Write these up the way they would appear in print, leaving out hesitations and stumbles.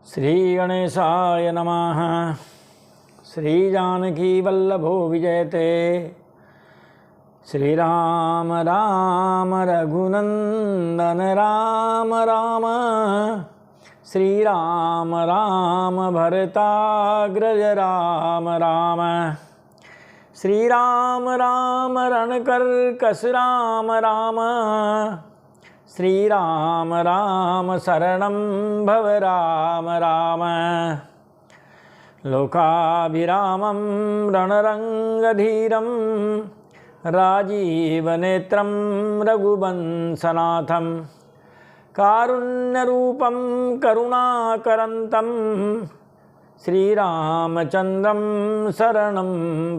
श्री गणेशाय नमः। श्री जानकी वल्लभो विजयते। श्री राम राम रघुनंदन राम राम। श्री राम राम भरताग्रज राम राम। श्री राम राम रणकर्कश राम राम। श्री राम राम शरणं भव राम राम। लोकाभिरामं रणरंगधीरं राजीवनेत्रं रघुवंशनाथं कारुण्यरूपं करुणाकरन्तं श्रीरामचन्द्रं शरणं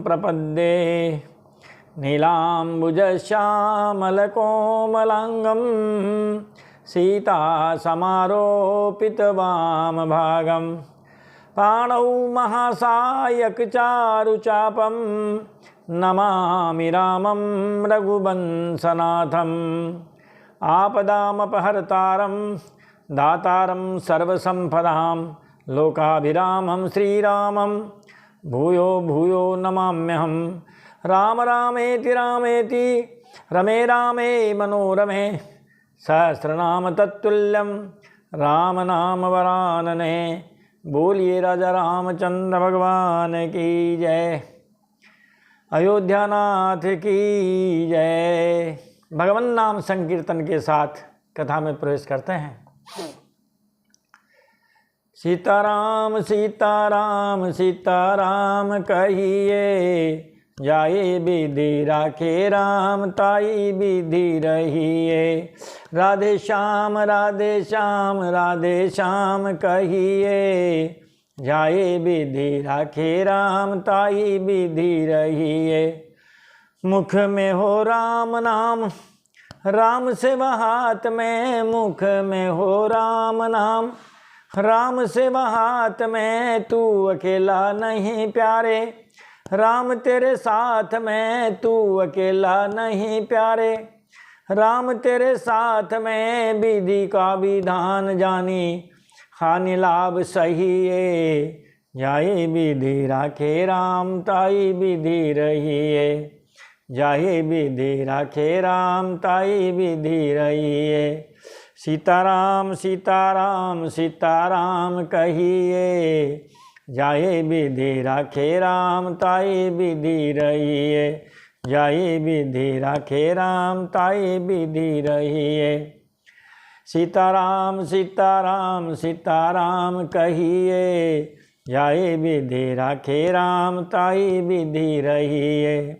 प्रपद्ये। नीलाम्बुजश्यामलकोमलाङ्गं सीतासमारोपितवामभागं पाणौ महासायकचारुचापं नमामि रामं रघुवंशनाथम्। आपदामपहर्तारं दातारं सर्वसम्पदां लोकाभिरामं श्रीरामं भूयो भूयो नमाम्यहम्। राम रामेति रामेति रमे रामे मनोरमे सहस्रनाम तत्तुल्यं राम नाम वरानने। बोलिए राजा रामचंद्र भगवान की जय। अयोध्यानाथ की जय। भगवान नाम संकीर्तन के साथ कथा में प्रवेश करते हैं। सीताराम सीताराम सीताराम कहिए, जाए विधि राखे राम ताई विधि रहिए। राधे श्याम राधे श्याम राधे श्याम कहिए, जाए विधि राखे राम ताई विधि रहिए। मुख में हो राम नाम राम सेवा हाथ में, मुख में हो राम नाम राम सेवा हाथ में। तू अकेला नहीं प्यारे राम तेरे साथ में, तू अकेला नहीं प्यारे राम तेरे साथ में। विधि का विधान जानी हानि लाभ सही है, जाए विधि राखे राम ताई विधि रहिए। जाए विधि राखे राम ताई विधि रहिए। सीताराम सीताराम सीताराम कहिए, जाए विधि राखे राम ताई विधि रहिए। जाए विधि राखे राम ताई विधि रहिए। सीताराम सीताराम सीताराम कहिए, जाए विधि राखे राम ताई विधि रहिए।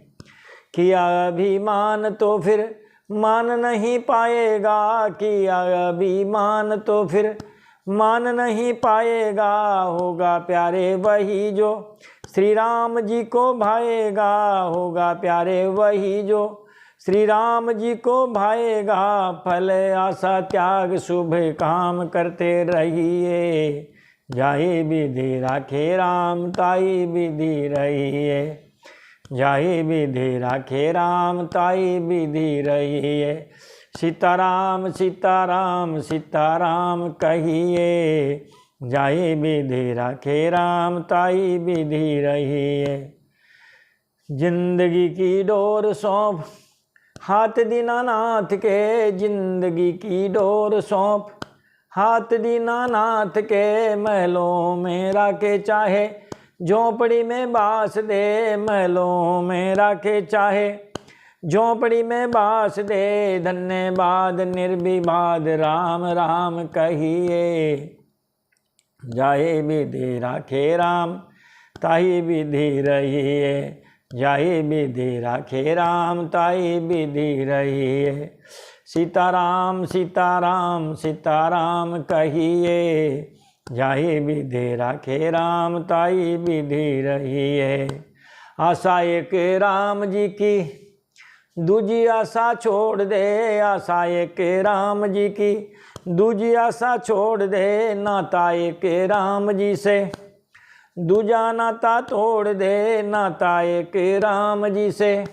किया अभिमान तो फिर मान नहीं पाएगा, किया अभिमान तो फिर मान नहीं पाएगा। होगा प्यारे वही जो श्री राम जी को भाएगा, होगा प्यारे वही जो श्री राम जी को भाएगा। फल आशा त्याग शुभ काम करते रहिए, जाए विधि राखे राम ताई विधि रहिए। जाए विधि राखे राम ताई विधि रहिए। सीताराम सीताराम सीताराम कहिए, जाए विधि राखे राम ताई विधि रहिए। जिंदगी की डोर सौंप हाथ दीनानाथ के, जिंदगी की डोर सौंप हाथ दीनानाथ के। महलों में राखे चाहे झोंपड़ी में बास दे, महलों में राखे चाहे झोंपड़ी में बास दे। धन्यवाद निर्विवाद राम राम कहिए, जाए विधि राखे राम ताई विधि रहिए। जाए विधि राखे राम ताई विधि रहिए। सीताराम सीताराम सीताराम कहिए, जाए विधि राखे राम ताई विधि रहिए। आशा एक राम जी की दूजी आशा छोड़ दे, आशा एक राम जी की दूजी आशा छोड़ दे। नाता एक राम जी से दूजा नाता तोड़ दे, नाता एक राम जी से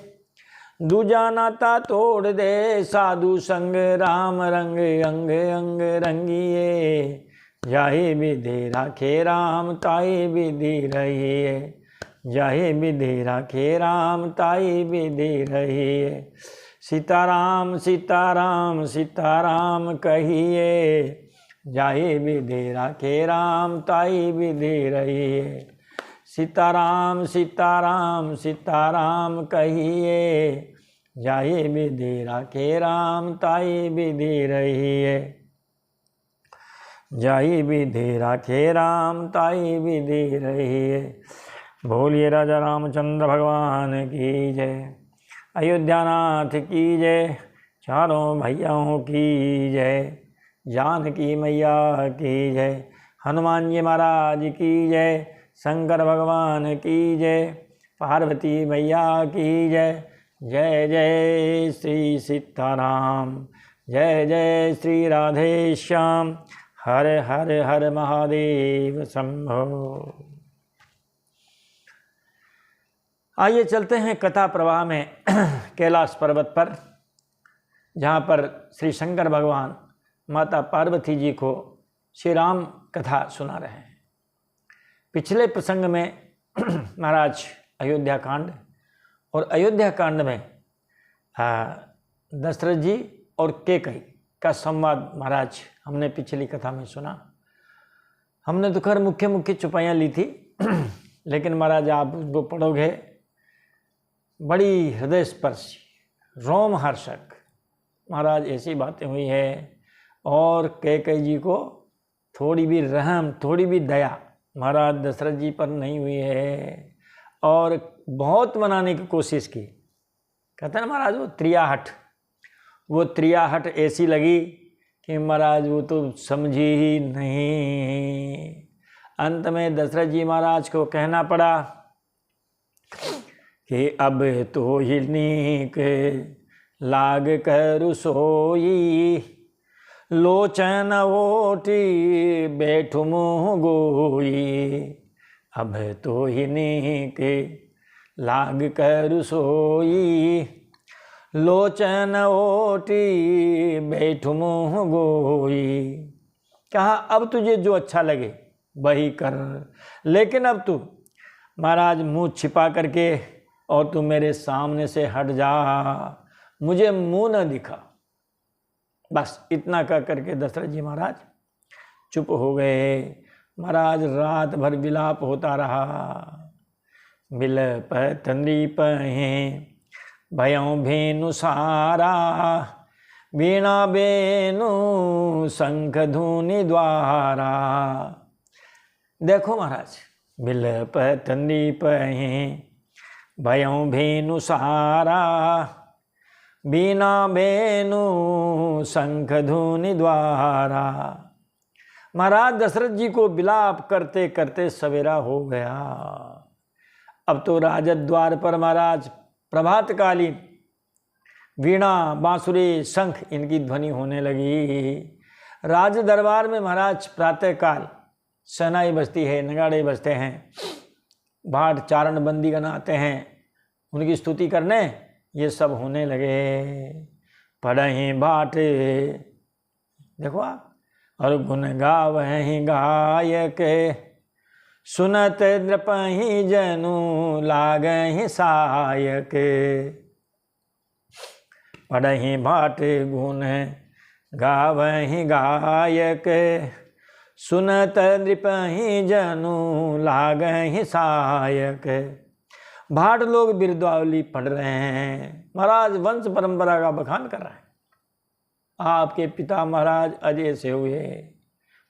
दूजा नाता तोड़ दे। साधु संग राम रंग अंग अंग रंगिए, जाहि विधि राखे राम ताहि विधि रहिए, जाहि विधि राखे राम ताहि विधि रहिए। सीताराम सीताराम सीताराम कहिए, जाहि विधि राखे राम ताहि विधि रहिए। सीताराम सीताराम सीताराम कहिए, जाहि विधि राखे राम ताहि विधि रहिए, जाहि विधि राखे राम ताहि विधि रहिए। बोलिए राजा रामचंद्र भगवान की जय, अयोध्यानाथ की जय, चारों भैयाओं की जय, जानकी मैया की जय, हनुमान जी महाराज की जय, शंकर भगवान की जय, पार्वती मैया की जय। जय जय श्री सीताराम, जय जय श्री राधे श्याम, हर हर हर महादेव शंभो। आइए चलते हैं कथा प्रवाह में कैलाश पर्वत पर, जहाँ पर श्री शंकर भगवान माता पार्वती जी को श्री राम कथा सुना रहे हैं। पिछले प्रसंग में महाराज अयोध्या कांड, और अयोध्या कांड में दशरथ जी और कैकई का संवाद महाराज हमने पिछली कथा में सुना। हमने तो खैर मुख्य मुख्य चुपाइयाँ ली थी, लेकिन महाराज आप उसको पढ़ोगे बड़ी हृदय स्पर्शी, रोमहर्षक महाराज ऐसी बातें हुई है। और कैकई जी को थोड़ी भी रहम, थोड़ी भी दया महाराज दशरथ जी पर नहीं हुई है, और बहुत मनाने की कोशिश की। कहते हैं महाराज वो त्रियाहट ऐसी लगी कि महाराज वो तो समझी ही नहीं। अंत में दशरथ जी महाराज को कहना पड़ा कि अब तो ही नीक लाग कर सोई, लोचन ओटी बैठु मुँह गोई। अब तो ही नीक लाग कर सोई, लोचन ओटी बैठु मुँह गोई। कहा अब तुझे जो अच्छा लगे वही कर, लेकिन अब तू महाराज मुँह छिपा करके और तू मेरे सामने से हट जा, मुझे मुँह न दिखा। बस इतना कह करके दशरथ जी महाराज चुप हो गए। महाराज रात भर विलाप होता रहा। बिलपत नृपहि भयों भेनु सारा, वीणा बेनु शंख धुनि द्वारा। देखो महाराज, बिलपत नृपहि भयों भेनु सारा, बीना बेनु शंख धुनि द्वारा। महाराज दशरथ जी को विलाप करते करते सवेरा हो गया। अब तो राजद्वार पर महाराज प्रभातकालीन वीणा बांसुरी शंख इनकी ध्वनि होने लगी। राज दरबार में महाराज प्रातःकाल शहनाई बजती है, नगाड़े बजते हैं, भाट चारण बंदीगण आते हैं उनकी स्तुति करने, ये सब होने लगे। पढ़हि भाट, देखो आप, और गुण गावहि गायक, सुनत नृपहि जनु लागहि सायक। पढ़हि भाट गुण गावहि गायक, सुनत नृपहि जनु लागहि सायक। भाट लोग बिरदावली पढ़ रहे हैं, महाराज वंश परंपरा का बखान कर रहे हैं। आपके पिता महाराज अजय से हुए,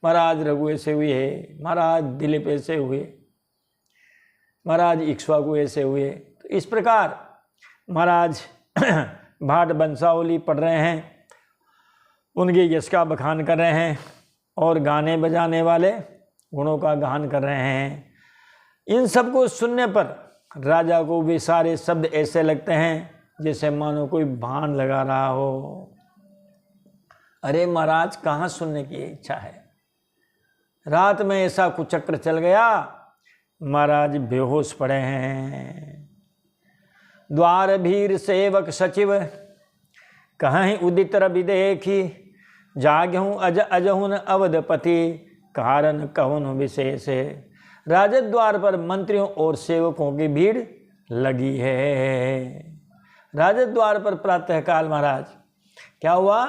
महाराज रघु से हुए, महाराज दिलीप से हुए, महाराज इक्ष्वाकु से हुए। तो इस प्रकार महाराज भाट वंशावली पढ़ रहे हैं, उनके यश का बखान कर रहे हैं, और गाने बजाने वाले गुणों का गान कर रहे हैं। इन सब को सुनने पर राजा को भी सारे शब्द ऐसे लगते हैं जैसे मानो कोई बाण लगा रहा हो। अरे महाराज, कहाँ सुनने की इच्छा है। रात में ऐसा कुचक्र चल गया, महाराज बेहोश पड़े हैं। द्वार भीर सेवक सचिव कहीं उदित रवि देखी, जाग्यहूँ अजहुन अवधपति, कारण कौन विशेष है। राजद्वार पर मंत्रियों और सेवकों की भीड़ लगी है। राजद्वार पर प्रातःकाल महाराज क्या हुआ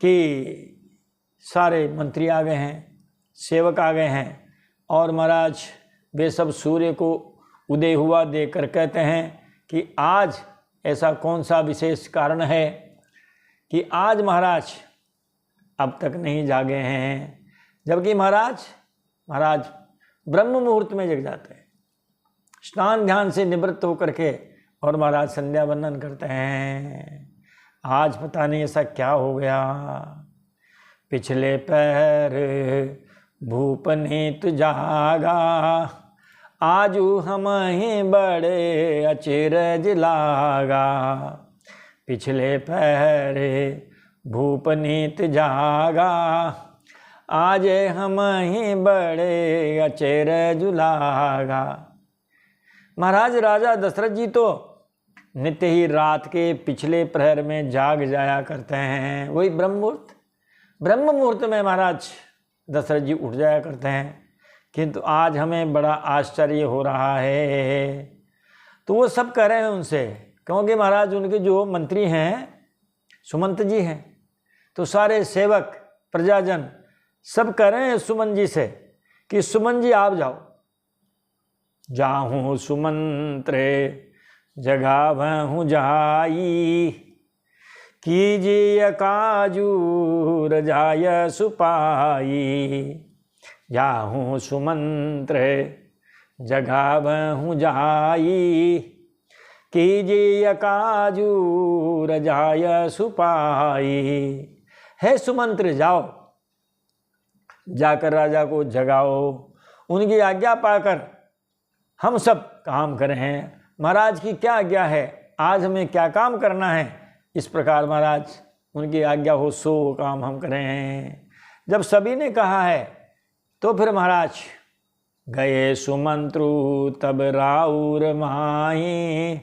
कि सारे मंत्री आ गए हैं, सेवक आ गए हैं, और महाराज वे सब सूर्य को उदय हुआ देखकर कहते हैं कि आज ऐसा कौन सा विशेष कारण है कि आज महाराज अब तक नहीं जागे हैं। जबकि महाराज ब्रह्म मुहूर्त में जग जाते हैं, स्नान ध्यान से निवृत्त होकर के, और महाराज संध्या वंदन करते हैं। आज पता नहीं ऐसा क्या हो गया। पिछले पैर भूप नीत जागा, आजू हम ही बड़े अचरज लागा। पिछले पैर भूप नीत जागा, आज हम ही बड़े अचरज लागा। महाराज राजा दशरथ जी तो नित्य ही रात के पिछले प्रहर में जाग जाया करते हैं। वही ब्रह्म मुहूर्त में महाराज दशरथ जी उठ जाया करते हैं। किंतु आज हमें बड़ा आश्चर्य हो रहा है। तो वो सब कह रहे हैं उनसे, क्योंकि महाराज उनके जो मंत्री हैं सुमंत जी हैं, तो सारे सेवक प्रजाजन सब कह रहे हैं सुमन जी से कि सुमन जी आप जाओ। जाहूँ सुमंत्रे जगावहूँ जाई, कीजिए काजूर जाय सुपाई। जाहूँ सुमंत्र जगावहूँ जाई, कीजिए काजूर जाय सुपाई। है सुमंत्र जाओ, जाकर राजा को जगाओ, उनकी आज्ञा पाकर हम सब काम करें हैं। महाराज की क्या आज्ञा है, आज हमें क्या काम करना है, इस प्रकार महाराज उनकी आज्ञा हो सो काम हम करें। जब सभी ने कहा है तो फिर महाराज गए सुमंत्रु तब राउर माही,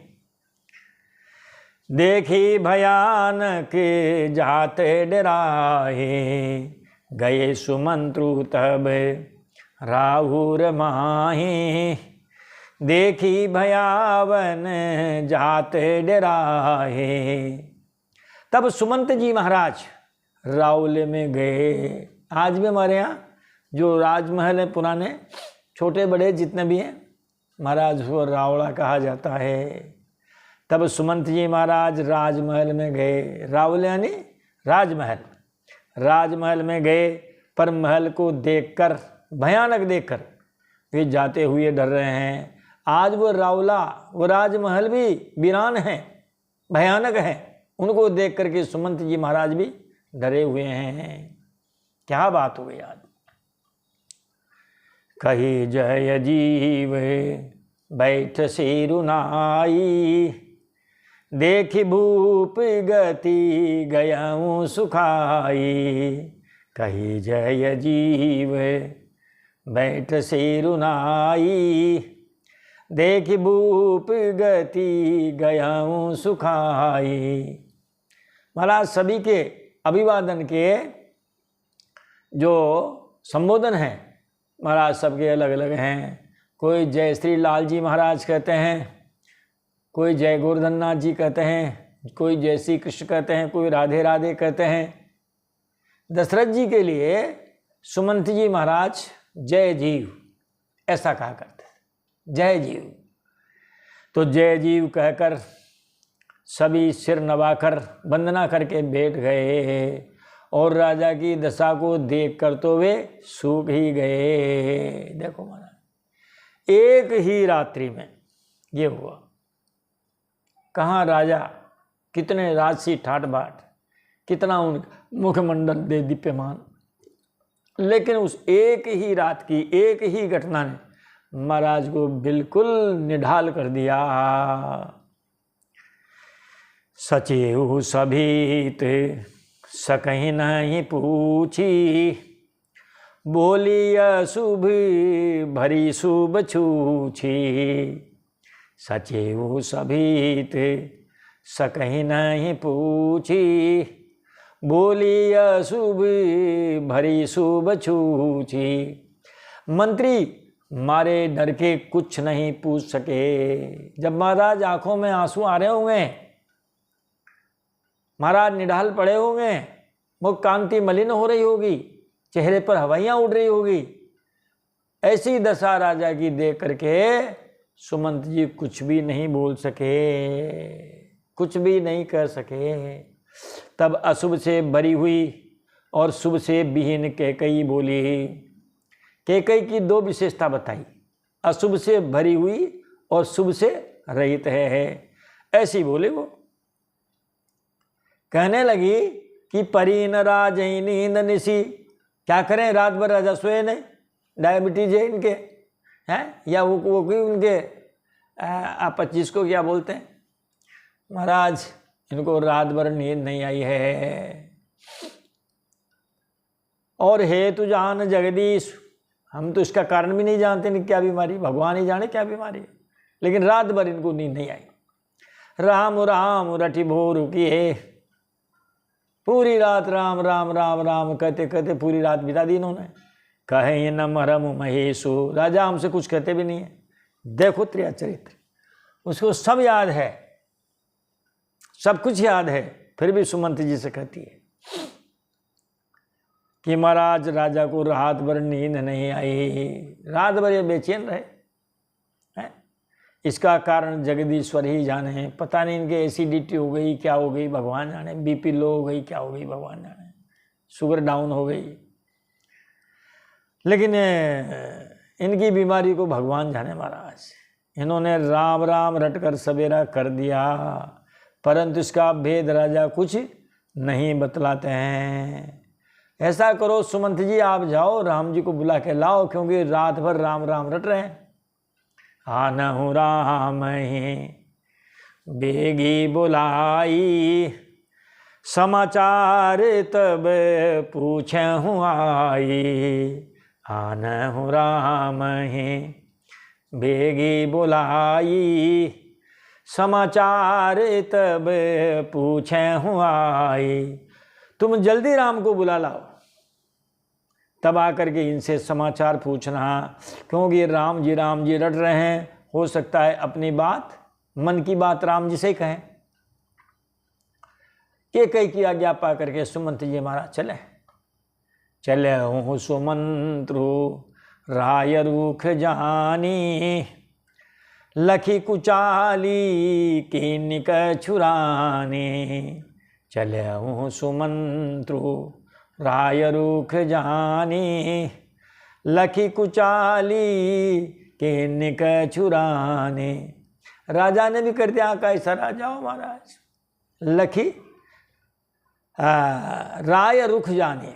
देखी भयानक जाते डराए। गए सुमंत्रु तब राउर माही, देखी भयावन जाते डराए। तब सुमंत जी महाराज रावले में गए। आज भी हमारे यहाँ जो राजमहल है पुराने, छोटे बड़े जितने भी हैं महाराज, वो रावला कहा जाता है। तब सुमंत जी महाराज राजमहल में गए। रावल यानी राजमहल में गए, पर महल को देखकर, भयानक देखकर वे जाते हुए डर रहे हैं। आज वो रावला, वो राजमहल भी वीरान है, भयानक है, उनको देख करके सुमंत जी महाराज भी डरे हुए हैं। क्या बात हो गई आज। कही जय जीव बैठ सिरुनाई, देखी भूप गति गयाऊँ सुखाई। कही जय जीव बैठ सिरुनाई, देखी भूप गति गयाऊँ सुखाई। महाराज सभी के अभिवादन के जो संबोधन हैं महाराज सबके अलग अलग हैं। कोई जय श्री लाल जी महाराज कहते हैं, कोई जय गोवर्धन नाथ जी कहते हैं, कोई जय श्री कृष्ण कहते हैं, कोई राधे राधे कहते हैं। दशरथ जी के लिए सुमंत जी महाराज जय जीव ऐसा कहा करते थे, जय जीव। तो जय जीव कहकर सभी सिर नवाकर वंदना करके बैठ गए, और राजा की दशा को देख कर तो वे सूख ही गए। देखो महाराज, एक ही रात्रि में ये हुआ। कहाँ राजा, कितने राजसी ठाट बाट, कितना उन मुखमंडल दे दीप्यमान, लेकिन उस एक ही रात की एक ही घटना ने महाराज को बिल्कुल निढाल कर दिया। सचिव सभीत सकहीं नहीं पूछी, बोली अशुभ भरी शुभ छूछी। सचिव सभीत सकहीं नहीं पूछी, बोली अशुभ भरी शुभ छूची। मंत्री मारे डर के कुछ नहीं पूछ सके। जब महाराज आंखों में आंसू आ रहे होंगे, महाराज निढाल पड़े होंगे, मुख कांति मलिन हो रही होगी, चेहरे पर हवाइयां उड़ रही होगी, ऐसी दशा राजा की देख करके सुमंत जी कुछ भी नहीं बोल सके, कुछ भी नहीं कर सके। तब अशुभ से भरी हुई और शुभ से विहीन कैकेयी बोली। कैकेयी की दो विशेषता बताई, अशुभ से भरी हुई और शुभ से रहित है। ऐसी बोले वो। कहने लगी कि परीन राजई नींद निसी। क्या करें, रात भर राजा सोए नहीं, डायबिटीज है इनके, हैं या वो उनके 25 को क्या बोलते हैं महाराज, इनको रात भर नींद नहीं आई है। और हेतु जान जगदीश, हम तो इसका कारण भी नहीं जानते नहीं क्या बीमारी, भगवान ही जाने क्या बीमारी है, लेकिन रात भर इनको नींद नहीं आई। राम राम रटि भोर किए, पूरी रात राम राम राम राम कहते कहते पूरी रात बिता दी इन्होंने। कहे न मरम महेशो, राजा हमसे कुछ कहते भी नहीं है। देखो त्रिया चरित्र, उसको सब याद है, सब कुछ याद है, फिर भी सुमंत जी से कहती है कि महाराज राजा को रात भर नींद नहीं आई, रात भर ये बेचैन रहे हैं। इसका कारण जगदीश्वर ही जाने, पता नहीं इनके एसिडिटी हो गई, क्या हो गई भगवान जाने, बीपी लो हो गई, क्या हो गई भगवान जाने, शुगर डाउन हो गई, लेकिन इनकी बीमारी को भगवान जाने महाराज। इन्होंने राम राम रटकर सवेरा कर दिया, परंतु इसका भेद राजा कुछ नहीं बतलाते हैं। ऐसा करो सुमंत जी, आप जाओ राम जी को बुला के लाओ, क्योंकि रात भर राम राम रट रहे हैं। आनहु राम ही बेगी बुलाई, समाचार तब पूछहु आई। आनहु राम ही बेगी बुलाई, समाचार तब पूछहु आई। तुम जल्दी राम को बुला लाओ, तब आकर के इनसे समाचार पूछना, क्योंकि राम जी रट रहे हैं। हो सकता है अपनी बात, मन की बात राम जी से ही कहें। कैकेयी की आज्ञा पा करके सुमंत जी महाराज चले हूँ सुमंत्रु राय रूख जानी, लखी कुचाली की निक छुरानी। चले हूँ सुमंत्रु राय रूख जानी, लखी कुचाली के निक छुराने। राजा ने भी कर दिया का इशारा, जाओ महाराज। लखी राय रुख जाने,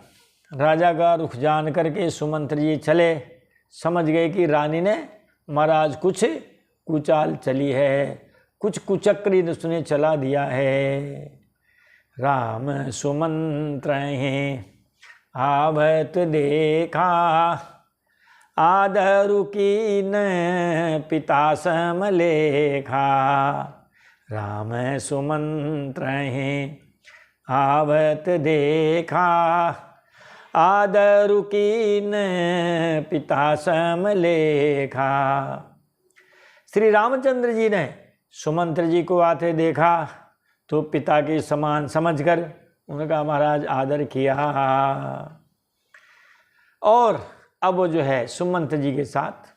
राजा का रुख जान करके सुमंत्र जी चले। समझ गए कि रानी ने महाराज कुछ कुचाल चली है, कुछ कुचक्री उसने चला दिया है। राम सुमंत्र आवत देखा, आदरु कीन पिता सम लेखा। राम सुमंत्र आवत देखा, आदरु कीन पिता सम लेखा। श्री रामचंद्र जी ने सुमंत्र जी को आते देखा तो पिता के समान समझकर उनका महाराज आदर किया। और अब वो जो है सुमंत जी के साथ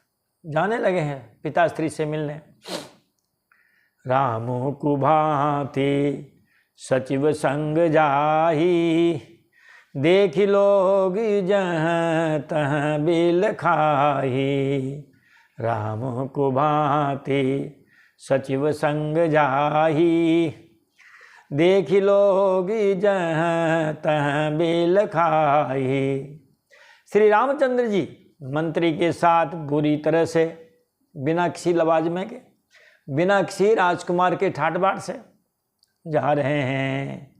जाने लगे हैं पिता स्त्री से मिलने। राम कुभांति सचिव संग जाही, देख लोग जहाँ तहाँ बिल खाही। राम कुभांति सचिव संग जाही, देख लोग जहाँ तहाँ बिल खाही। श्री रामचंद्र जी मंत्री के साथ बुरी तरह से, बिना किसी लवाजमे के, बिना किसी राजकुमार के ठाट बाट से जा रहे हैं।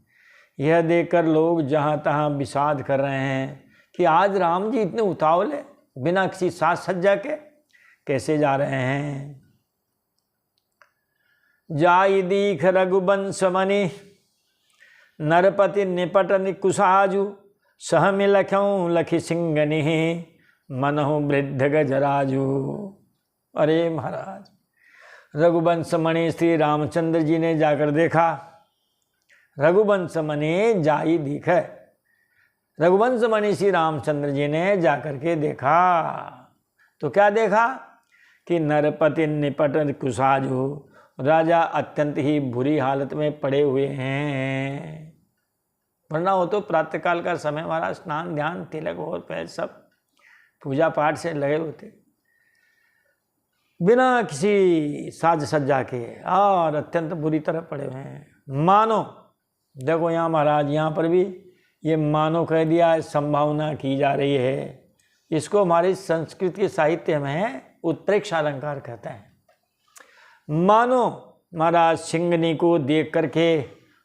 यह देखकर लोग जहाँ तहाँ विषाद कर रहे हैं कि आज राम जी इतने उतावले, बिना किसी साज सज्जा के कैसे जा रहे हैं। जाई दीख रघुवंश मणि, नरपति निपट निकुसाजु सहमि लख्यों लखि सिंगनि मनहु वृद्ध गजराजु। अरे महाराज, रघुवंश मणि श्री रामचंद्र जी ने जाकर देखा, रघुवंश मणि जाई दिखे, रघुवंश मणि श्री रामचंद्र जी ने जाकर के देखा तो क्या देखा कि नरपति निपट कुसाजु, राजा अत्यंत ही बुरी हालत में पड़े हुए हैं। वरना हो तो प्रातःकाल का समय हमारा स्नान ध्यान तिलक और पैर सब पूजा पाठ से लगे होते, बिना किसी साज सज्जा के, और अत्यंत बुरी तरह पड़े हुए हैं। मानो, देखो यहाँ महाराज यहाँ पर भी ये मानो कह दिया, संभावना की जा रही है। इसको हमारी संस्कृत के साहित्य में उत्प्रेक्षा अलंकार कहते हैं। मानो महाराज सिंगनी को देख करके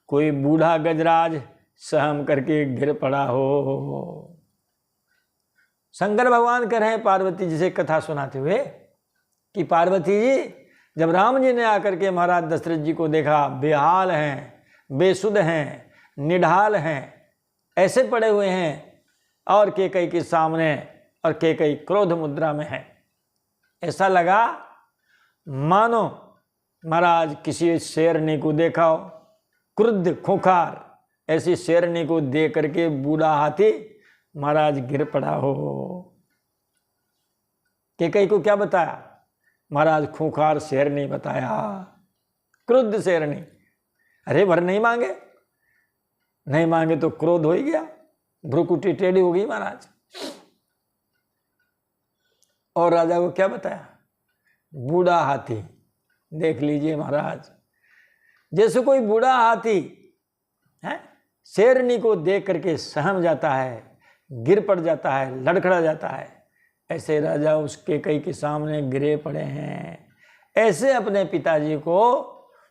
कोई बूढ़ा गजराज सहम करके गिर पड़ा हो। शंकर भगवान कह रहे हैं पार्वती जी से कथा सुनाते हुए कि पार्वती जी, जब राम जी ने आकर के महाराज दशरथ जी को देखा, बेहाल हैं, बेसुध हैं, निढाल हैं, ऐसे पड़े हुए हैं, और कैकेयी के सामने, और कैकेयी क्रोध मुद्रा में है, ऐसा लगा मानो महाराज किसी शेरनी को देखा हो, क्रुद्ध खूंखार, ऐसी शेरनी को देख करके बूढ़ा हाथी महाराज गिर पड़ा हो। कैकेयी को क्या बताया महाराज? खूंखार शेरनी बताया, क्रुद्ध शेरनी। अरे वर नहीं मांगे, नहीं मांगे तो क्रोध हो ही गया, भ्रुकुटी टेढ़ी हो गई महाराज। और राजा को क्या बताया? बूढ़ा हाथी। देख लीजिए महाराज, जैसे कोई बूढ़ा हाथी है शेरनी को देख करके सहम जाता है, गिर पड़ जाता है, लड़खड़ा जाता है, ऐसे राजा उसके कैकेयी के सामने गिरे पड़े हैं। ऐसे अपने पिताजी को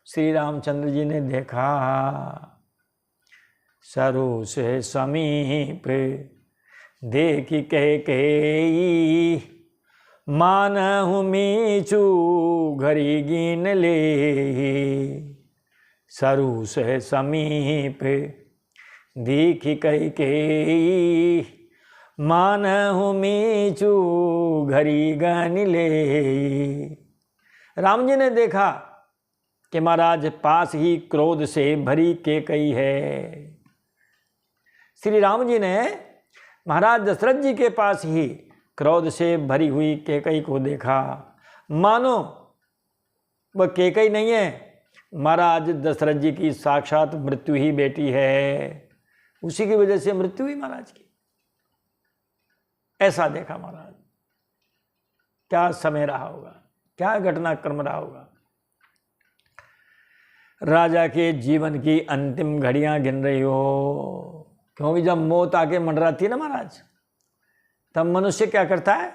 श्री रामचंद्र जी ने देखा। सरु से समीप देखी कैकेयी, मानहु मीचू घरी गिन ले। सरु से समीप देखी कैकेयी, मानहु मीचू घरी गन ले। राम जी ने देखा कि महाराज पास ही क्रोध से भरी कैकेयी है। श्री राम जी ने महाराज दशरथ जी के पास ही क्रोध से भरी हुई कैकेयी को देखा। मानो वह कैकेयी नहीं है, महाराज दशरथ जी की साक्षात मृत्यु ही बेटी है, उसी की वजह से मृत्यु हुई महाराज की। ऐसा देखा महाराज। क्या समय रहा होगा, क्या घटनाक्रम रहा होगा। राजा के जीवन की अंतिम घड़ियां गिन रही हो, क्योंकि जब मौत आके मंडराती है ना महाराज, तब मनुष्य क्या करता है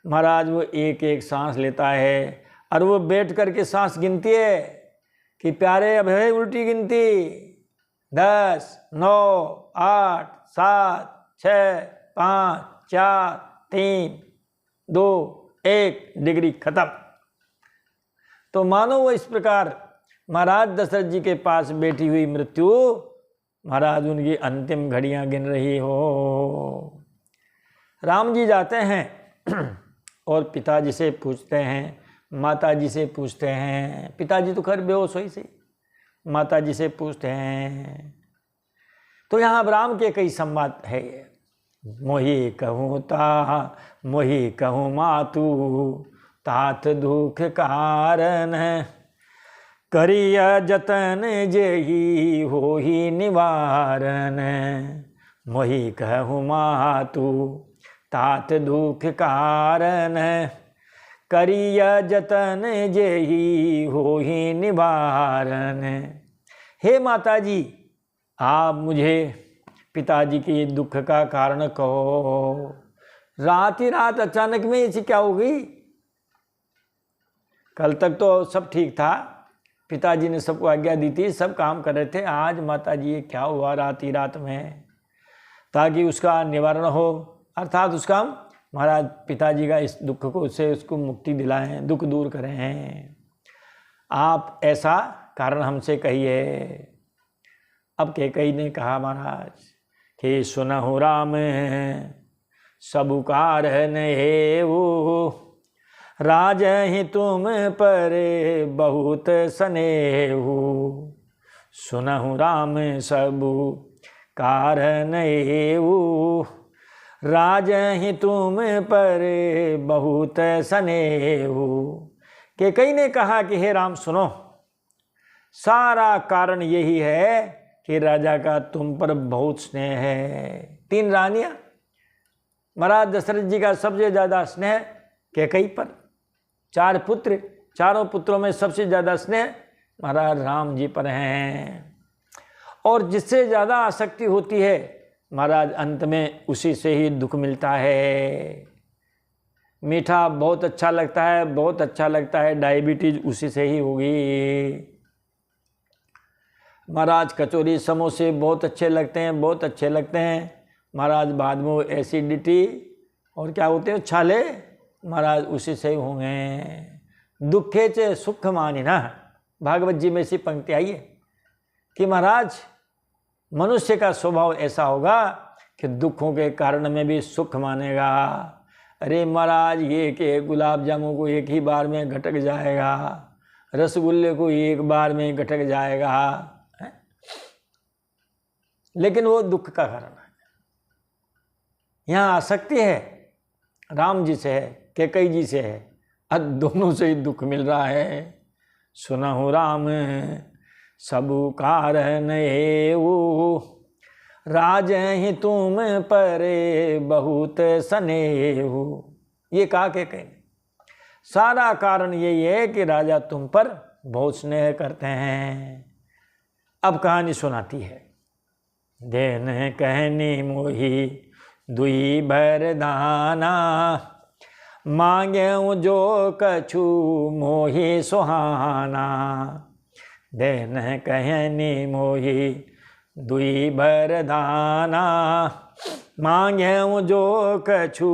महाराज? वो एक एक सांस लेता है, और वो बैठ करके सांस गिनती है कि प्यारे अब है उल्टी गिनती, 10, 9, 8, 7, 6, 5, 4, 3, 2, 1 डिग्री खत्म। तो मानो वो इस प्रकार महाराज दशरथ जी के पास बैठी हुई मृत्यु महाराज उनकी अंतिम घड़ियां गिन रही हो। राम जी जाते हैं और पिताजी से पूछते हैं, माता जी से पूछते हैं। पिताजी तो खैर बेहोश हुई सी, माता जी से पूछते हैं। तो यहाँ राम के कई संवाद है। मोहि कहूँ ता मोहि कहूँ मातु, तात दुख कारण करिय जतन जेहि होहि निवारण। मोहि कहूँ मातु तात दुख कारण करिय जतन जेहि होहि निवारण। हे माता जी, आप मुझे पिताजी के दुख का कारण कहो। रात ही रात अचानक में ऐसी क्या हो गई? कल तक तो सब ठीक था, पिताजी ने सबको आज्ञा दी थी, सब काम कर रहे थे। आज माता जी ये क्या हुआ रात ही रात में? ताकि उसका निवारण हो, अर्थात उसका महाराज पिताजी का इस दुख को से उसको मुक्ति दिलाएं, दुख दूर करें। आप ऐसा कारण हमसे कहिए। अब कैकई ने कहा महाराज कि सुनहु राम सबुकार नेहु, राजहि तुम पर बहुत स्नेहु। सुनहु राम सबुकार नेहु, राजहि तुम पर बहुत स्नेहु। कैकई ने कहा कि हे राम सुनो, सारा कारण यही है कि राजा का तुम पर बहुत स्नेह है। 3 रानियां, महाराज दशरथ जी का सबसे ज़्यादा स्नेह कैकई पर, 4 पुत्र, चारों पुत्रों में सबसे ज़्यादा स्नेह महाराज राम जी पर हैं। और जिससे ज़्यादा आसक्ति होती है महाराज अंत में उसी से ही दुख मिलता है। मीठा बहुत अच्छा लगता है, बहुत अच्छा लगता है, डायबिटीज उसी से ही होगी। महाराज कचौरी समोसे बहुत अच्छे लगते हैं, बहुत अच्छे लगते हैं महाराज, बाद में एसिडिटी और क्या होते हैं छाले महाराज उसी से ही होंगे। दुखे चे सुख मानी ना, भागवत जी में ऐसी पंक्ति आई है कि महाराज मनुष्य का स्वभाव ऐसा होगा कि दुखों के कारण में भी सुख मानेगा। अरे महाराज ये कि गुलाब जामुन को एक ही बार में घटक जाएगा, रसगुल्ले को एक बार में घटक जाएगा, लेकिन वो दुख का कारण है। यहाँ आसक्ति है राम जी से है, कैकई जी से है, अब दोनों से ही दुख मिल रहा है। सुनहु राम सबुकार नेहु, राजहि तुम पर बहुत स्नेहु। ये कहा कैकई ने, सारा कारण यही है कि राजा तुम पर बहुत स्नेह करते हैं। अब कहानी सुनाती है। देन कहनी मोही दुई बरदाना, मांगे जो कछु मोही सुहाना। देन कहनी मोही दुई बरदाना, मांगे जो कछु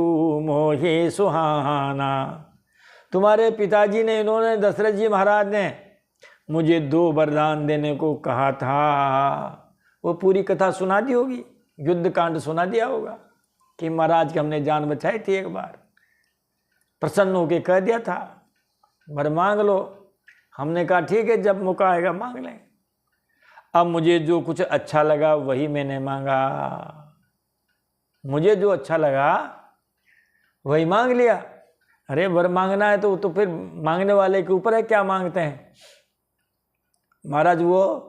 मोही सुहाना। तुम्हारे पिताजी ने, इन्होंने दशरथ जी महाराज ने मुझे 2 वरदान देने को कहा था। वो पूरी कथा सुना दी होगी, युद्ध कांड सुना दिया होगा कि महाराज की हमने जान बचाई थी, एक बार प्रसन्न होकर कह दिया था वर मांग लो। हमने कहा ठीक है, जब मौका आएगा मांग लें। अब मुझे जो कुछ अच्छा लगा वही मैंने मांगा, मुझे जो अच्छा लगा वही मांग लिया। अरे वर मांगना है तो फिर मांगने वाले के ऊपर है क्या मांगते हैं। महाराज वो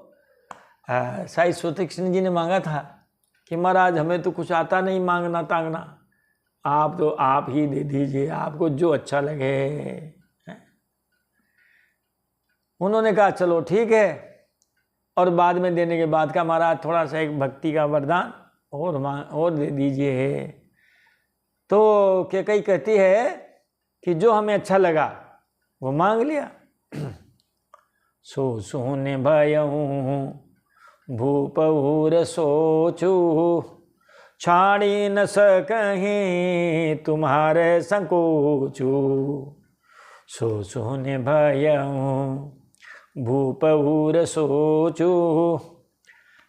साई सूत्रकृष्ण जी ने मांगा था कि महाराज हमें तो कुछ आता नहीं मांगना तांगना, आप तो आप ही दे दीजिए, आपको जो अच्छा लगे। उन्होंने कहा चलो ठीक है, और बाद में देने के बाद का महाराज थोड़ा सा एक भक्ति का वरदान और दे दीजिए। तो कैकई कहती है कि जो हमें अच्छा लगा वो मांग लिया। सो सुने भयहूँ भूपहुर सोचू, छाड़ी न सकहीं तुम्हारे संकोचू। सो सुने भयहूँ भूपहुर सोचू,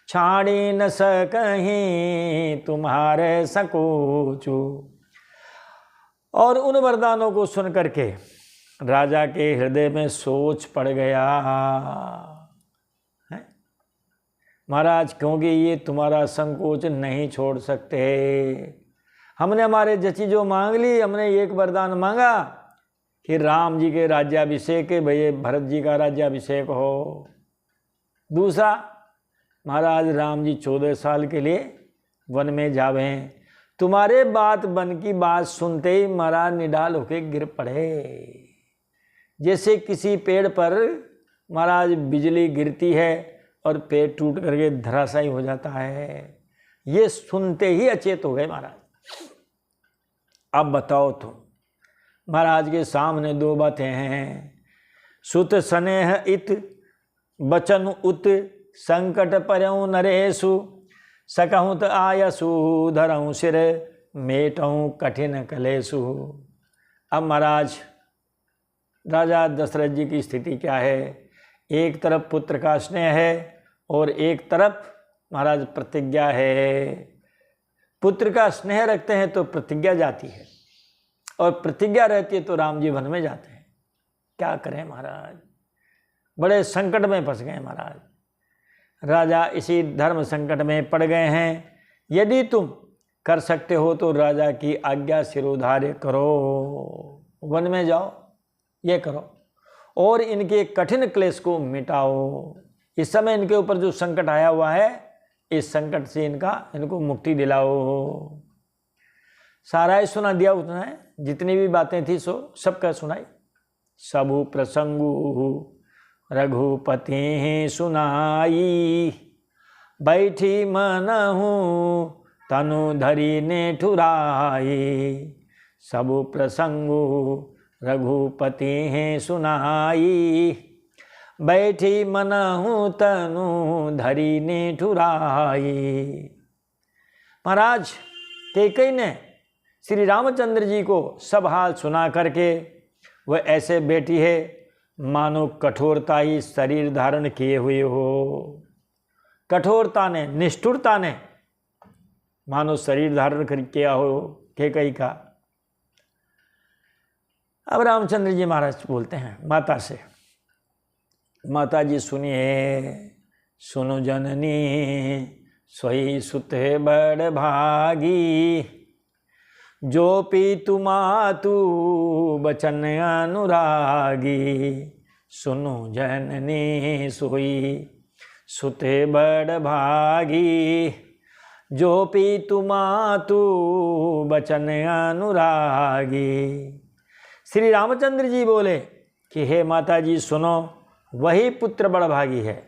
छाड़ी न सकहीं तुम्हारे संकोचू। और उन वरदानों को सुन करके राजा के हृदय में सोच पड़ गया है महाराज, क्योंकि ये तुम्हारा संकोच नहीं छोड़ सकते। हमने हमारे जची जो मांग ली, हमने एक वरदान मांगा कि राम जी के राज्याभिषेक के, भैया भरत जी का राज्याभिषेक हो। दूसरा महाराज राम जी 14 साल के लिए वन में जावें। तुम्हारे बात बन की बात सुनते ही महाराज निडाल होके गिर पड़े। जैसे किसी पेड़ पर महाराज बिजली गिरती है और पेड़ टूट करके धराशायी हो जाता है, ये सुनते ही अचेत हो गए महाराज। अब बताओ तुम, महाराज के सामने 2 बातें हैं। सुत स्नेह इत बचन उत, संकट परऊँ नरेशु। सकहुत आयसु धरऊँ सिर, मेटऊँ कठिन कलेशु। अब महाराज राजा दशरथ जी की स्थिति क्या है। एक तरफ पुत्र का स्नेह है और एक तरफ महाराज प्रतिज्ञा है। पुत्र का स्नेह रखते हैं तो प्रतिज्ञा जाती है, और प्रतिज्ञा रहती है तो राम जी वन में जाते हैं। क्या करें महाराज, बड़े संकट में फंस गए महाराज। राजा इसी धर्म संकट में पड़ गए हैं। यदि तुम कर सकते हो तो राजा की आज्ञा सिरोधार्य करो, वन में जाओ, ये करो और इनके कठिन क्लेश को मिटाओ। इस समय इनके ऊपर जो संकट आया हुआ है, इस संकट से इनको मुक्ति दिलाओ। सारा ही सुना दिया उसने, जितनी भी बातें थी सो सबका सुनाई। सबु प्रसंगु रघुपति सुनाई, बैठी मनहु तनु धरी ने ठुराई। सबु प्रसंगु रघुपति सुनाई, बैठी मनहु तनु धरी ने ठुराई। महाराज कैकेयी ने श्री रामचंद्र जी को सब हाल सुना करके वह ऐसे बैठी है मानो कठोरता ही शरीर धारण किए हुए हो। कठोरता ने, निष्ठुरता ने मानो शरीर धारण कर किया हो कैकेयी का। अब रामचंद्र जी महाराज बोलते हैं माता से, माता जी सुनिए, सुनो जननी सोई सुत बड़ भागी, जो पीतु मातु बचन अनुरागी। सुनो जननी सोई सुत बड़ भागी, जो पीतु मातु बचन अनुरागी। श्री रामचंद्र जी बोले कि हे माता जी सुनो, वही पुत्र बड़भागी है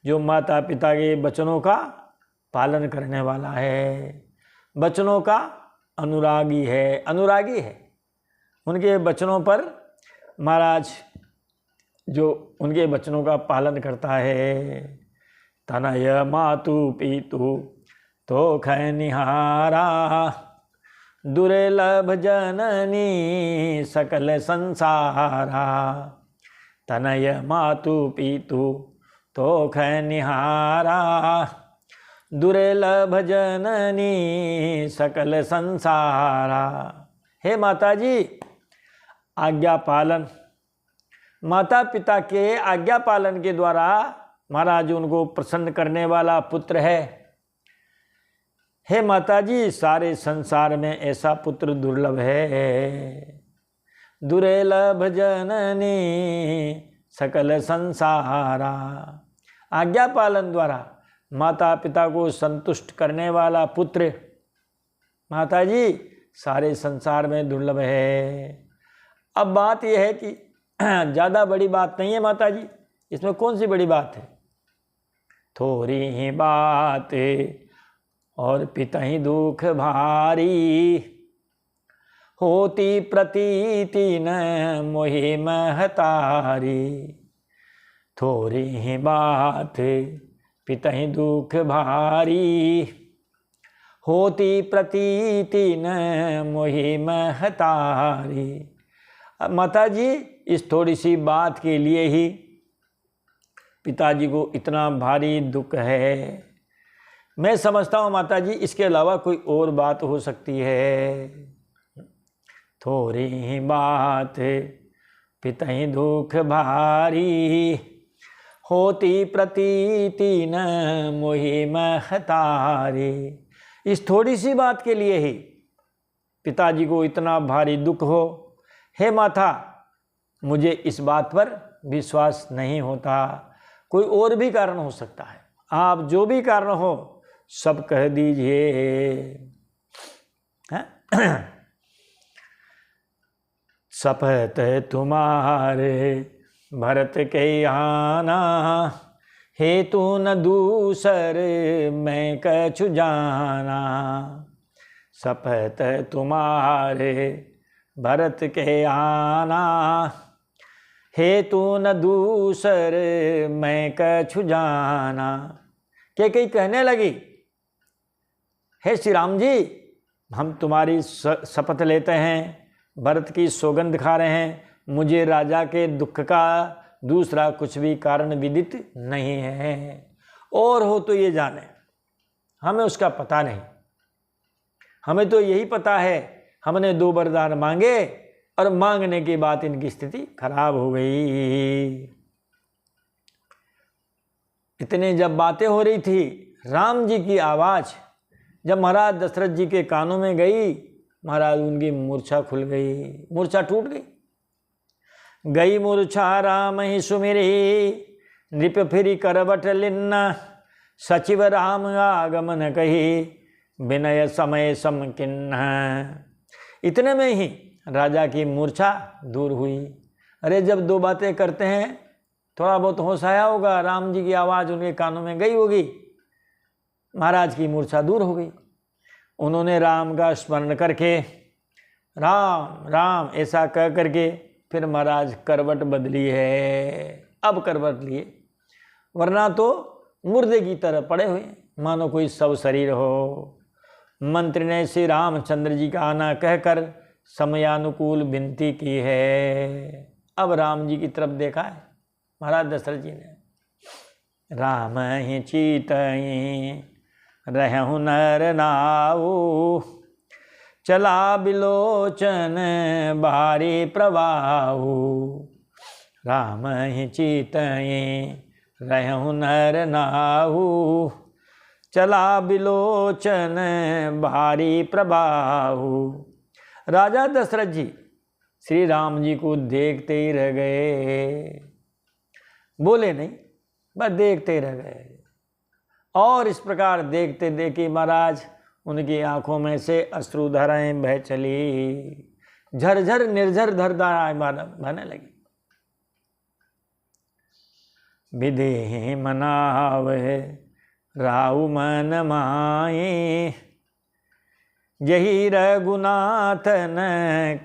जो माता पिता के वचनों का पालन करने वाला है, वचनों का अनुरागी है। उनके वचनों पर महाराज जो उनके वचनों का पालन करता है। तनय मातु पीतु तो खनिहारा, दुर्लभ जननी सकल संसारा। तनय मातु पीतु तो खनिहारा, दुर्लभ जननी सकल संसारा। हे माता जी, आज्ञा पालन, माता पिता के आज्ञा पालन के द्वारा महाराज उनको प्रसन्न करने वाला पुत्र है। हे माता जी, सारे संसार में ऐसा पुत्र दुर्लभ है। दुर्लभ जननी सकल संसारा। आज्ञा पालन द्वारा माता पिता को संतुष्ट करने वाला पुत्र माता जी सारे संसार में दुर्लभ है। अब बात यह है कि ज़्यादा बड़ी बात नहीं है माता जी, इसमें कौन सी बड़ी बात है। थोड़ी ही बात और पितहि दुख भारी, होती प्रतीति न मोहि महतारी। थोड़ी ही बात पितहि दुख भारी, होती प्रतीति न मोहि महतारी। अब माता जी इस थोड़ी सी बात के लिए ही पिताजी को इतना भारी दुख है। मैं समझता हूँ माता जी इसके अलावा कोई और बात हो सकती है। थोड़ी ही बात पितहि दुख भारी, होती प्रतीति न मोहि महतारी। इस थोड़ी सी बात के लिए ही पिताजी को इतना भारी दुख हो। हे माता, मुझे इस बात पर विश्वास नहीं होता, कोई और भी कारण हो सकता है। आप जो भी कारण हो सब कह दीजिए। शपथ तुम्हारे भरत के आना, हेतु न दूसर मैं कछु जाना। शपथ तुम्हारे भरत के आना, हेतु न दूसर मैं कछु जाना। कैकेयी कहने लगी, हे श्री राम जी, हम तुम्हारी शपथ लेते हैं, भरत की सौगंध खा रहे हैं, मुझे राजा के दुख का दूसरा कुछ भी कारण विदित नहीं है। और हो तो ये जाने हमें उसका पता नहीं। हमें तो यही पता है हमने 2 वरदान मांगे और मांगने के बाद इनकी स्थिति खराब हो गई। इतने जब बातें हो रही थी, राम जी की आवाज जब महाराज दशरथ जी के कानों में गई, महाराज उनकी मूर्छा खुल गई, मूर्छा टूट गई मूर्छा राम ही सुमिरी, नृप फिरी करवट लिन्ना, सचिव राम आगमन कही, विनय समय समकिन्न। इतने में ही राजा की मूर्छा दूर हुई। अरे जब 2 बातें करते हैं थोड़ा बहुत होश आया होगा, राम जी की आवाज़ उनके कानों में गई होगी, महाराज की मूर्छा दूर हो गई। उन्होंने राम का स्मरण करके राम राम ऐसा कह करके फिर महाराज करवट बदली है। अब करवट लिए, वरना तो मुर्दे की तरह पड़े हुए मानो कोई शव शरीर हो। मंत्री ने श्री रामचंद्र जी का आना कहकर समयानुकूल विनती की है। अब राम जी की तरफ देखा है महाराज दशरथ जी ने। राम ही चीतई रहु नर नाऊ, चला बिलोचन बारी प्रवाहु। राम ही चीतई रहु नर नाऊ, चला बिलोचन बारी प्रवाहु। राजा दशरथ जी श्री राम जी को देखते ही रह गए, बोले नहीं, बस देखते ही रह गए। और इस प्रकार देखते देखते महाराज उनकी आंखों में से अश्रुधाराएं बह चली, झरझर निर्झर धाराएं बहने लगी। विधि मनावे राउ मन माए, यही रघुनाथन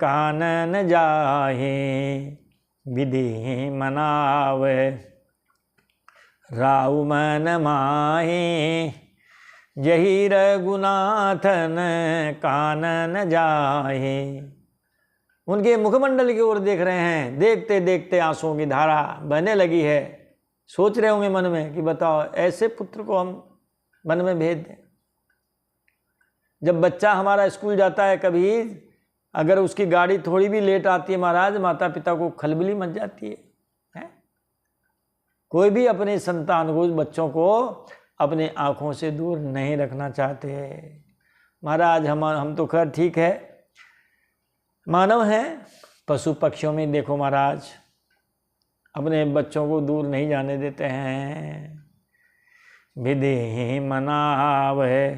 कानन जाहे। विधि मनावे राउ मन माहे, यही रघुनाथन कानन जाहे। उनके मुखमंडल की ओर देख रहे हैं, देखते देखते आंसुओं की धारा बहने लगी है। सोच रहे होंगे मन में कि बताओ ऐसे पुत्र को हम वन में भेज दें। जब बच्चा हमारा स्कूल जाता है, कभी अगर उसकी गाड़ी थोड़ी भी लेट आती है महाराज, माता पिता को खलबली मच जाती है। कोई भी अपने संतान को, बच्चों को अपने आँखों से दूर नहीं रखना चाहते। महाराज हम तो खैर ठीक है, मानव हैं, पशु पक्षियों में देखो महाराज अपने बच्चों को दूर नहीं जाने देते हैं। विधि मनावे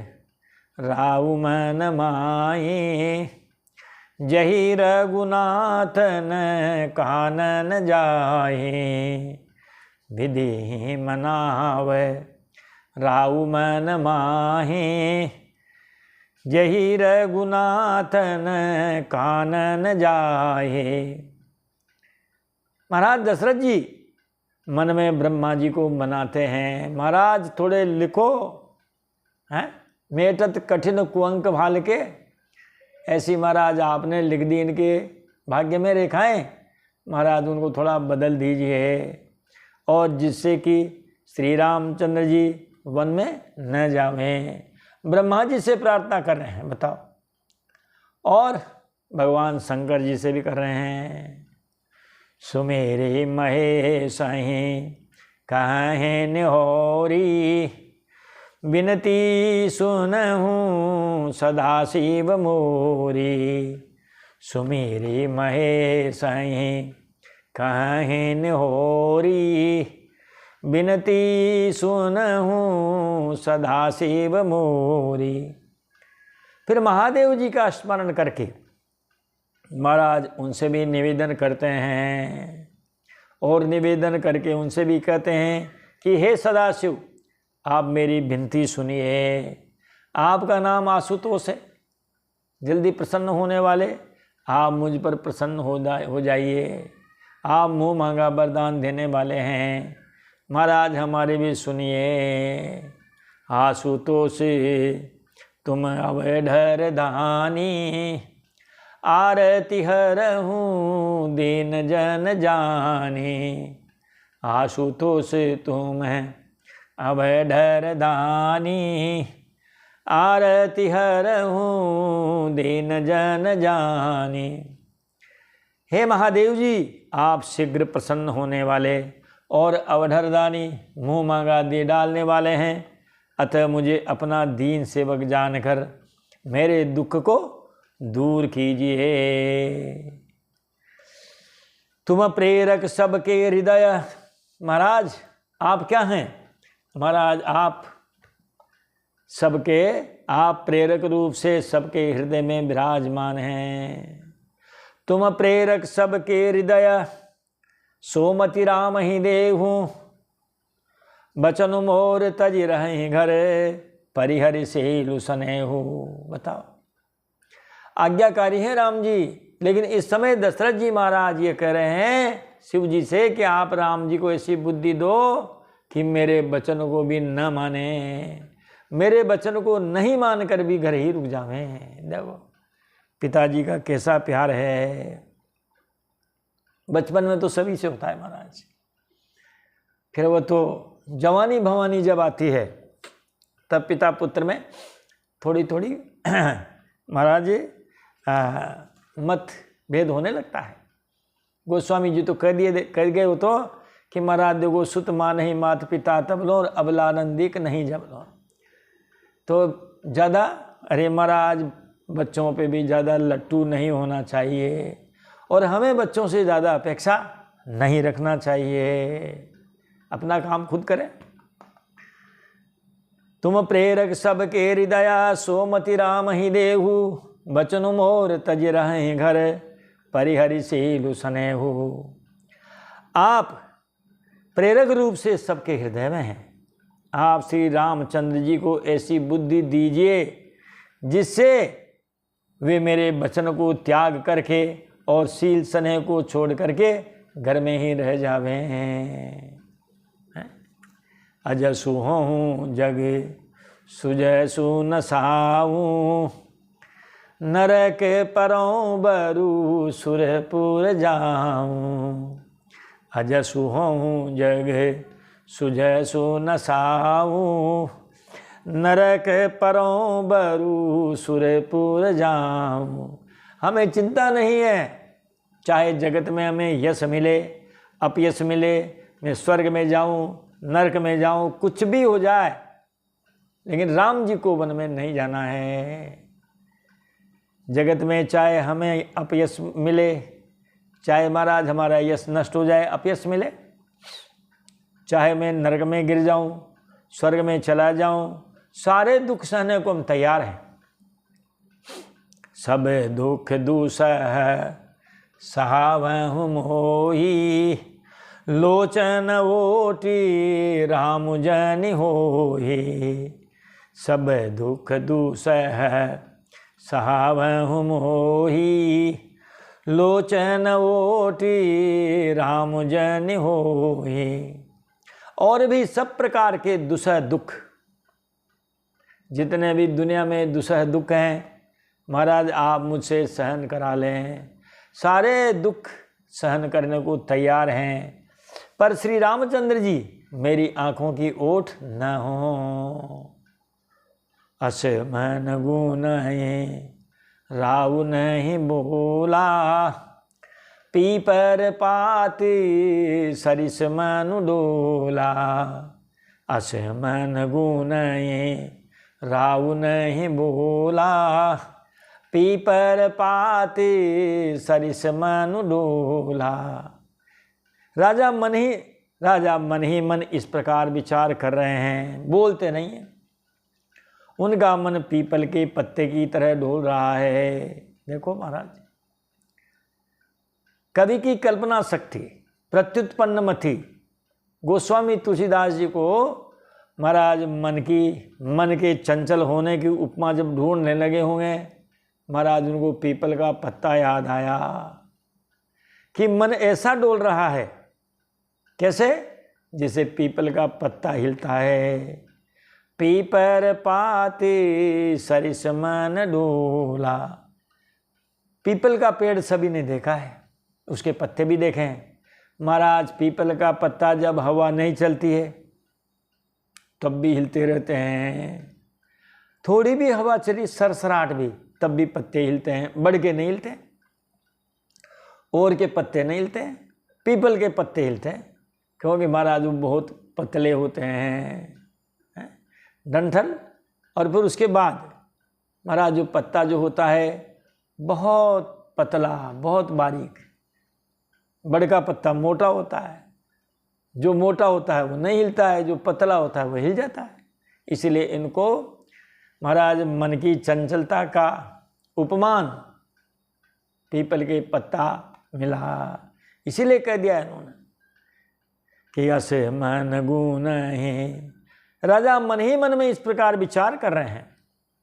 राउ मन माए, जही रघुनाथन कानन जाए। विधि मनावे राउ मन माहे, जही रघुनाथन कानन जाए। महाराज दशरथ जी मन में ब्रह्मा जी को मनाते हैं, महाराज थोड़े लिखो हैं, मेटत कठिन कुअंक भाल के। ऐसी महाराज आपने लिख दी इनके भाग्य में रेखाएं, महाराज उनको थोड़ा बदल दीजिए, और जिससे कि श्री रामचंद्र जी वन में न जावें। ब्रह्मा जी से प्रार्थना कर रहे हैं, बताओ, और भगवान शंकर जी से भी कर रहे हैं। सुमेरे महेश कहें निहोरी, विनती सुनहूँ सदाशिव मोरी। सुमेरे महेश कहें निहोरी, विनती सुनहूँ सदाशिव मोरी। फिर महादेव जी का स्मरण करके महाराज उनसे भी निवेदन करते हैं, और निवेदन करके उनसे भी कहते हैं कि हे सदाशिव, आप मेरी विनती सुनिए। आपका नाम आशुतोष है, जल्दी प्रसन्न होने वाले, आप मुझ पर प्रसन्न हो जाइए। आप मुँह मांगा वरदान देने वाले हैं, महाराज हमारे भी सुनिए। आशुतोष तुम अवधर धानी, आरती हरहूँ दीन जन जानी। आशुतोष तुम अवधर दानी, आरती हरहूँ दीन जन जानी। हे महादेव जी, आप शीघ्र प्रसन्न होने वाले और अवधरदानी, मुँह मांगा दे डालने वाले हैं, अतः मुझे अपना दीन सेवक जानकर मेरे दुख को दूर कीजिए। तुम प्रेरक सबके हृदय। महाराज आप क्या हैं? महाराज आप सबके, आप प्रेरक रूप से सबके हृदय में विराजमान हैं। तुम प्रेरक सबके हृदय, सोमति राम ही देहूँ, बचन मोर तज रहे घर, परिहरि से लुसने हो। बताओ, आज्ञाकारी हैं राम जी, लेकिन इस समय दशरथ जी महाराज ये कह रहे हैं शिव जी से कि आप राम जी को ऐसी बुद्धि दो कि मेरे वचन को भी न माने, मेरे वचन को नहीं मानकर भी घर ही रुक जावे। देखो पिताजी का कैसा प्यार है। बचपन में तो सभी से होता है महाराज, फिर वो तो जवानी भवानी जब आती है तब पिता पुत्र में थोड़ी थोड़ी महाराज मत भेद होने लगता है। गोस्वामी जी तो कह गए हो तो कि महाराज देखो, सुत मान ही मात पिता तब लो, अबलानंदिक नहीं जब लो। तो ज़्यादा, अरे महाराज बच्चों पे भी ज़्यादा लट्टू नहीं होना चाहिए और हमें बच्चों से ज़्यादा अपेक्षा नहीं रखना चाहिए, अपना काम खुद करें। तुम प्रेरक सबके हृदया, सोमति राम ही देहु, बचन मोर तज रहे घर, परिहरि से लुसने हो। आप प्रेरक रूप से सबके हृदय में हैं। आप श्री रामचंद्र जी को ऐसी बुद्धि दीजिए जिससे वे मेरे वचन को त्याग करके और शील स्नेह को छोड़ करके घर में ही रह जावे हैं। अजसु हूँ जग सुजसु नसाऊँ, नरक परों बरु सुरपुर जाऊँ। अजसु हूँ जग सुजसु नसाऊँ, नरक परों बरु सुरपुर जाऊँ। हमें चिंता नहीं है, चाहे जगत में हमें यश मिले अपयश मिले, मैं स्वर्ग में जाऊँ नरक में जाऊँ, कुछ भी हो जाए, लेकिन राम जी को वन में नहीं जाना है। जगत में चाहे हमें अपयश मिले, चाहे महाराज हमारा यश नष्ट हो जाए, अपयश मिले, चाहे मैं नरक में गिर जाऊं, स्वर्ग में चला जाऊं, सारे दुख सहने को हम तैयार हैं। सब दुख दुसह सहावहु मोही, लोचन ओटी राम जनि होही। सब दुख दुसह सहावहु मोही, लोचन ओटी राम जनि होही। और भी सब प्रकार के दुसह दुख, जितने भी दुनिया में दुसह दुख हैं, महाराज आप मुझसे सहन करा लें। सारे दुख सहन करने को तैयार हैं, पर श्री रामचंद्र जी मेरी आँखों की ओट न हो। अस मन गुण राव नहीं बोला, पीपर पाती सरिस मनु डोला। अस मन गुण राव नहीं बोला, पीपर पाती सरिस मनु डोला। राजा मन ही मन इस प्रकार विचार कर रहे हैं, बोलते नहीं हैं। उनका मन पीपल के पत्ते की तरह डोल रहा है। देखो महाराज, कवि की कल्पना शक्ति प्रत्युत्पन्न मथी। गोस्वामी तुलसीदास जी को महाराज मन के चंचल होने की उपमा जब ढूंढने लगे होंगे, महाराज उनको पीपल का पत्ता याद आया कि मन ऐसा डोल रहा है। कैसे? जैसे पीपल का पत्ता हिलता है। पीपर पाती सरिस मन डोला। पीपल का पेड़ सभी ने देखा है, उसके पत्ते भी देखे हैं। महाराज पीपल का पत्ता जब हवा नहीं चलती है तब भी हिलते रहते हैं। थोड़ी भी हवा चली, सरसराहट भी, तब भी पत्ते हिलते हैं, बढ़ के नहीं हिलते, और के पत्ते नहीं हिलते, पीपल के पत्ते हिलते हैं, क्योंकि महाराज वो बहुत पतले होते हैं डंठल। और फिर उसके बाद महाराज जो पत्ता जो होता है बहुत पतला, बहुत बारीक। बड़ का पत्ता मोटा होता है, जो मोटा होता है वो नहीं हिलता है, जो पतला होता है वो हिल जाता है। इसीलिए इनको महाराज मन की चंचलता का उपमान पीपल के पत्ता मिला, इसीलिए कह दिया इन्होंने कि असे मन गुण है। राजा मन ही मन में इस प्रकार विचार कर रहे हैं,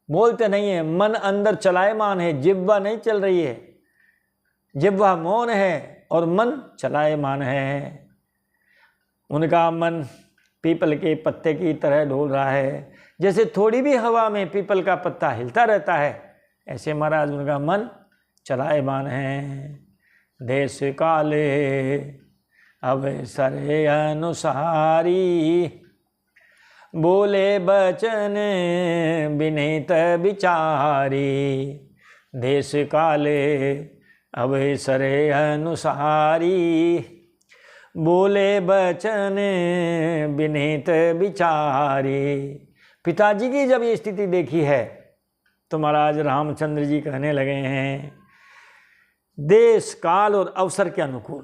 बोलते नहीं है, मन अंदर चलायमान है, जिह्वा नहीं चल रही है, जिह्वा मौन है और मन चलायमान है। उनका मन पीपल के पत्ते की तरह डोल रहा है, जैसे थोड़ी भी हवा में पीपल का पत्ता हिलता रहता है, ऐसे महाराज उनका मन चलायमान है। देश काले अवसरे अनुसारी, बोले बचन विनीत विचारी। देश काले अवसरे अनुसारी, बोले बचन विनीत विचारी। पिताजी की जब ये स्थिति देखी है तो महाराज रामचंद्र जी कहने लगे हैं, देश काल और अवसर के अनुकूल,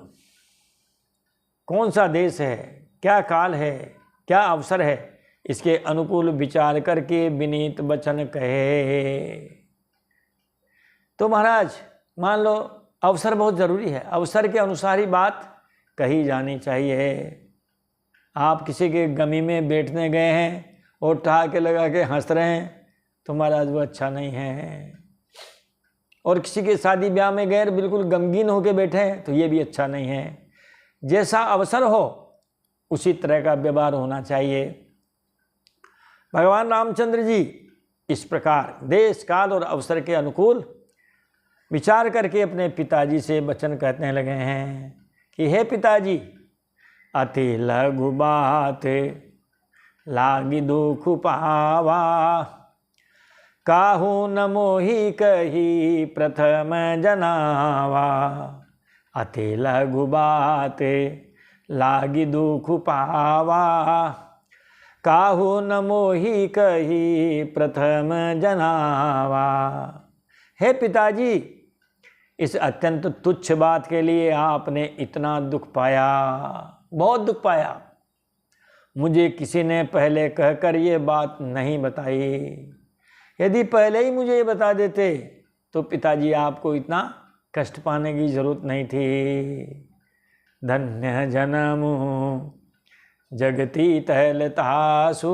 कौन सा देश है, क्या काल है, क्या अवसर है, इसके अनुकूल विचार करके विनीत वचन कहे। तो महाराज मान लो अवसर बहुत ज़रूरी है, अवसर के अनुसार ही बात कही जानी चाहिए। आप किसी के गमी में बैठने गए हैं और ठहाके लगा के हंस रहे हैं तो महाराज वो अच्छा नहीं है, और किसी के शादी ब्याह में गए बिल्कुल गमगीन होके बैठे हैं तो ये भी अच्छा नहीं है। जैसा अवसर हो उसी तरह का व्यवहार होना चाहिए। भगवान रामचंद्र जी इस प्रकार देश काल और अवसर के अनुकूल विचार करके अपने पिताजी से वचन कहने लगे हैं कि हे पिताजी, अति लघु बात लागी दुख पावा, काहू न मोहि कही प्रथम जनावा। अति लघु बात लागी दुख पावा, काहू न मोहि कही प्रथम जनावा। हे पिताजी, इस अत्यंत तुच्छ बात के लिए आपने इतना दुख पाया, बहुत दुख पाया। मुझे किसी ने पहले कहकर ये बात नहीं बताई, यदि पहले ही मुझे ये बता देते तो पिताजी आपको इतना कष्ट पाने की जरूरत नहीं थी। धन्य जन्म जगती तहलतासु,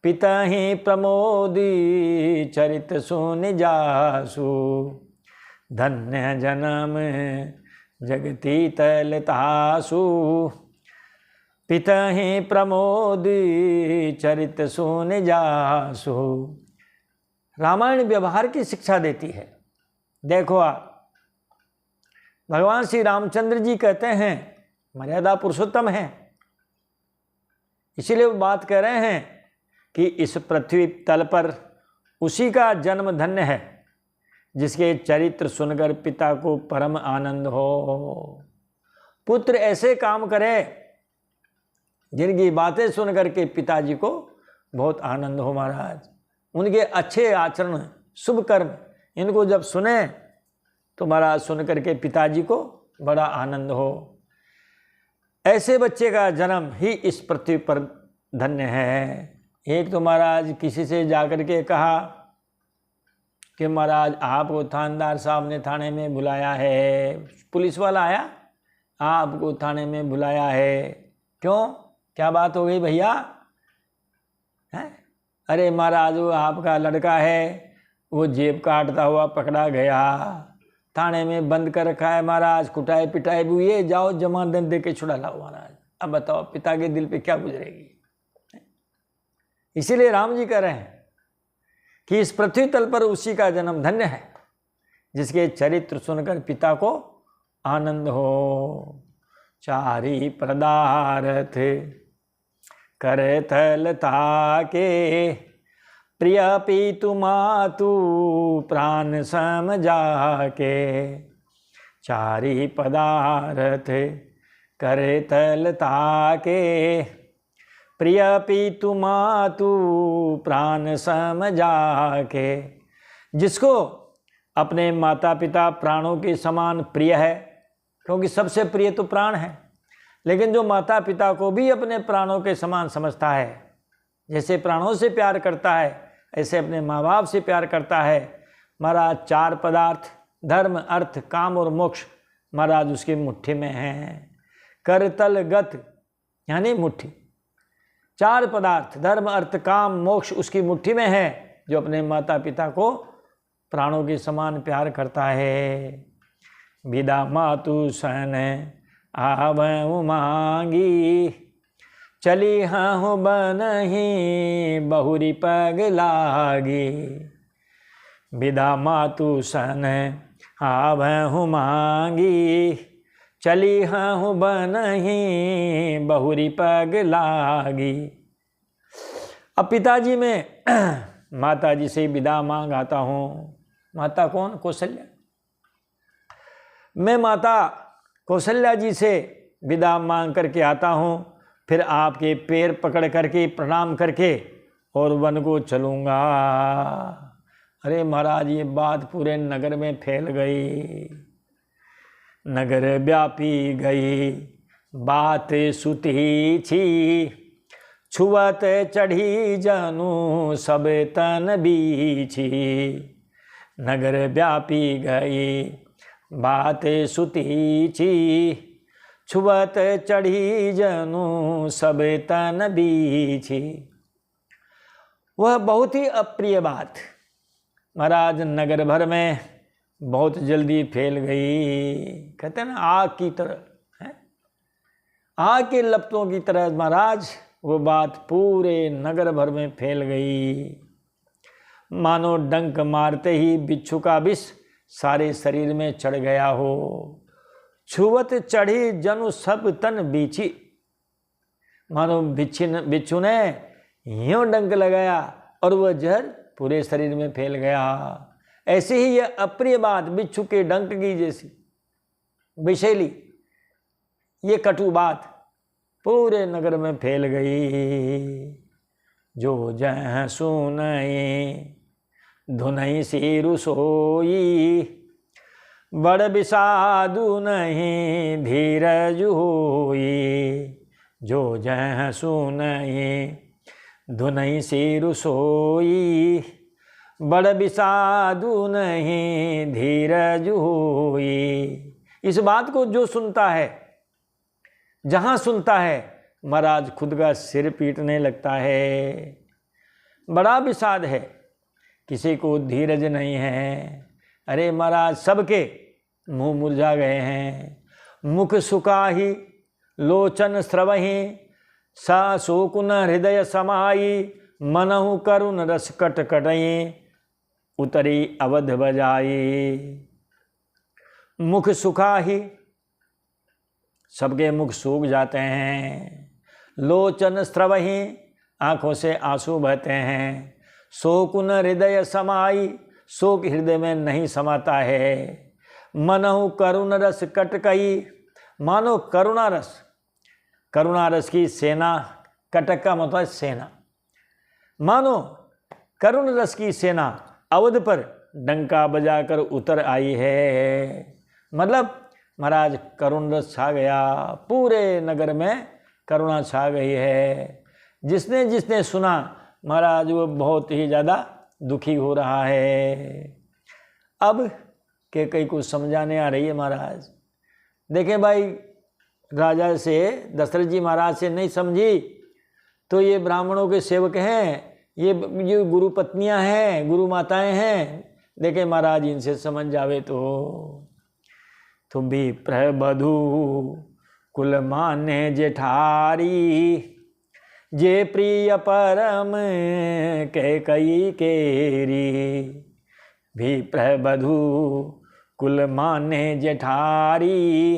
पिता ही प्रमोदी चरित सुन जासु। धन्य जन्म जगती तहलतासु, पिता ही प्रमोदी चरित सुन जासु। रामायण व्यवहार की शिक्षा देती है। देखो आप, भगवान श्री रामचंद्र जी कहते हैं मर्यादा पुरुषोत्तम है, इसीलिए वो बात कह रहे हैं कि इस पृथ्वी तल पर उसी का जन्म धन्य है जिसके चरित्र सुनकर पिता को परम आनंद हो। पुत्र ऐसे काम करे जिनकी बातें सुनकर के पिताजी को बहुत आनंद हो। महाराज उनके अच्छे आचरण, शुभ कर्म, इनको जब सुने तो महाराज सुन करके पिताजी को बड़ा आनंद हो। ऐसे बच्चे का जन्म ही इस पृथ्वी पर धन्य है। एक तो महाराज किसी से जाकर के कहा कि महाराज आपको थानेदार साहब ने थाने में बुलाया है, पुलिस वाला आया, आपको थाने में बुलाया है। क्यों, क्या बात हो गई भैया? है? अरे महाराज वो आपका लड़का है, वो जेब काटता हुआ पकड़ा गया, थाने में बंद कर रखा है महाराज, कुटाई पिटाई भी हुई है, जाओ जमानत दे के छुड़ा लाओ महाराज। अब बताओ पिता के दिल पे क्या गुजरेगी। इसीलिए राम जी कह रहे हैं कि इस पृथ्वी तल पर उसी का जन्म धन्य है जिसके चरित्र सुनकर पिता को आनंद हो। चारी पदार्थ कर थलता के, प्रिय पीतु मातु प्राण सम जाके, चारि पदार्थ करे तल ताके, प्रिय पीतु मातु प्राण सम जाके। जिसको अपने माता पिता प्राणों के समान प्रिय है, क्योंकि सबसे प्रिय तो प्राण है, लेकिन जो माता पिता को भी अपने प्राणों के समान समझता है, जैसे प्राणों से प्यार करता है ऐसे अपने माँ बाप से प्यार करता है, महाराज चार पदार्थ धर्म अर्थ काम और मोक्ष महाराज उसकी मुट्ठी में हैं। करतल गत यानी मुट्ठी, चार पदार्थ धर्म अर्थ काम मोक्ष उसकी मुट्ठी में है, जो अपने माता पिता को प्राणों के समान प्यार करता है। विदा मातु सन आवहु मांगी, चली हूँ बनही बहुरी पग लागी। विदा मातु सन आवहु मांगी, चली हूँ बनही बहुरी पग लागी। अब पिताजी में माता जी से विदा मांग आता हूँ। माता कौन? कौशल्या। मैं माता कौशल्या जी से विदा मांग करके आता हूँ, फिर आपके पैर पकड़ करके प्रणाम करके और वन को चलूँगा। अरे महाराज ये बात पूरे नगर में फैल गई, नगर व्यापी गई बात सुती छी, छुअत चढ़ी जनु सब तन बीछी। नगर व्यापी गई बात सुती छी, छुअत चढ़ी जनु सब तन बीछी। वह बहुत ही अप्रिय बात महाराज नगर भर में बहुत जल्दी फैल गई। कहते हैं ना आग की तरह है, आग के लपटों की तरह महाराज वो बात पूरे नगर भर में फैल गई। मानो डंक मारते ही बिच्छू का विष सारे शरीर में चढ़ गया हो। छुवत चढ़ी जनु सब तन बीछी, मानो बिच्छू ने यूं डंक लगाया और वह जहर पूरे शरीर में फैल गया। ऐसे ही यह अप्रिय बात बिच्छू के डंक की जैसी विषैली ये कटु बात पूरे नगर में फैल गई। जो जह सुनई धुनई सिरु सोई, बड़ बिसादु नहीं धीरज होई। जो जह सुनई धुनई सिरु सोई, बड़ बिसादु नहीं धीरज होई। इस बात को जो सुनता है, जहाँ सुनता है महाराज खुद का सिर पीटने लगता है। बड़ा विषाद है, किसी को धीरज नहीं है। अरे महाराज सबके मुंह मुरझा गए हैं। मुख सुकाही लोचन स्रवही, सा शोकुन हृदय समाई। मनहु करुण रस कट कटई, उतरी अवध बजाई। मुख सुखाही, सबके मुख सूख जाते हैं। लोचन स्रवही, आंखों से आंसू बहते हैं। शोकुन हृदय समाई, शोक हृदय में नहीं समाता है। मनहु करुण रस कटकई, मानो करुणा रस, करुणा रस की सेना, कटक का मतलब सेना, मानो करुण रस की सेना अवध पर डंका बजाकर उतर आई है। मतलब महाराज करुण रस छा गया, पूरे नगर में करुणा छा गई है। जिसने जिसने सुना महाराज वो बहुत ही ज़्यादा दुखी हो रहा है। अब के कई को समझाने आ रही है महाराज। देखें भाई, राजा से दशरथ जी महाराज से नहीं समझी तो ये ब्राह्मणों के सेवक हैं, ये गुरु पत्नियां हैं, गुरु माताएं हैं। देखें महाराज इनसे समझ जावे तो तुम भी प्रबधु कुल माने जेठारी, जे प्रिय परम के कई केरी। भी प्रबधु कुल माने जेठारी,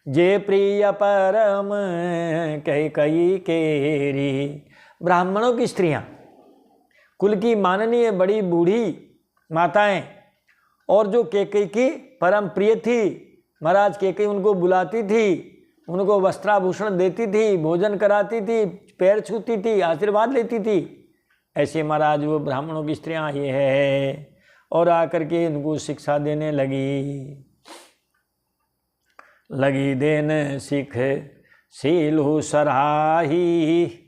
जे प्रिय परम के कई केरी। ब्राह्मणों की स्त्रियां कुल की माननीय बड़ी बूढ़ी माताएं, और जो कैकेयी की परम प्रिय थी, महाराज कैकेयी उनको बुलाती थी, उनको वस्त्राभूषण देती थी, भोजन कराती थी, पैर छूती थी, आशीर्वाद लेती थी। ऐसे महाराज वो ब्राह्मणों की स्त्रियां ये है, और आकर के इनको शिक्षा देने लगी देन सिख सीलु सराही,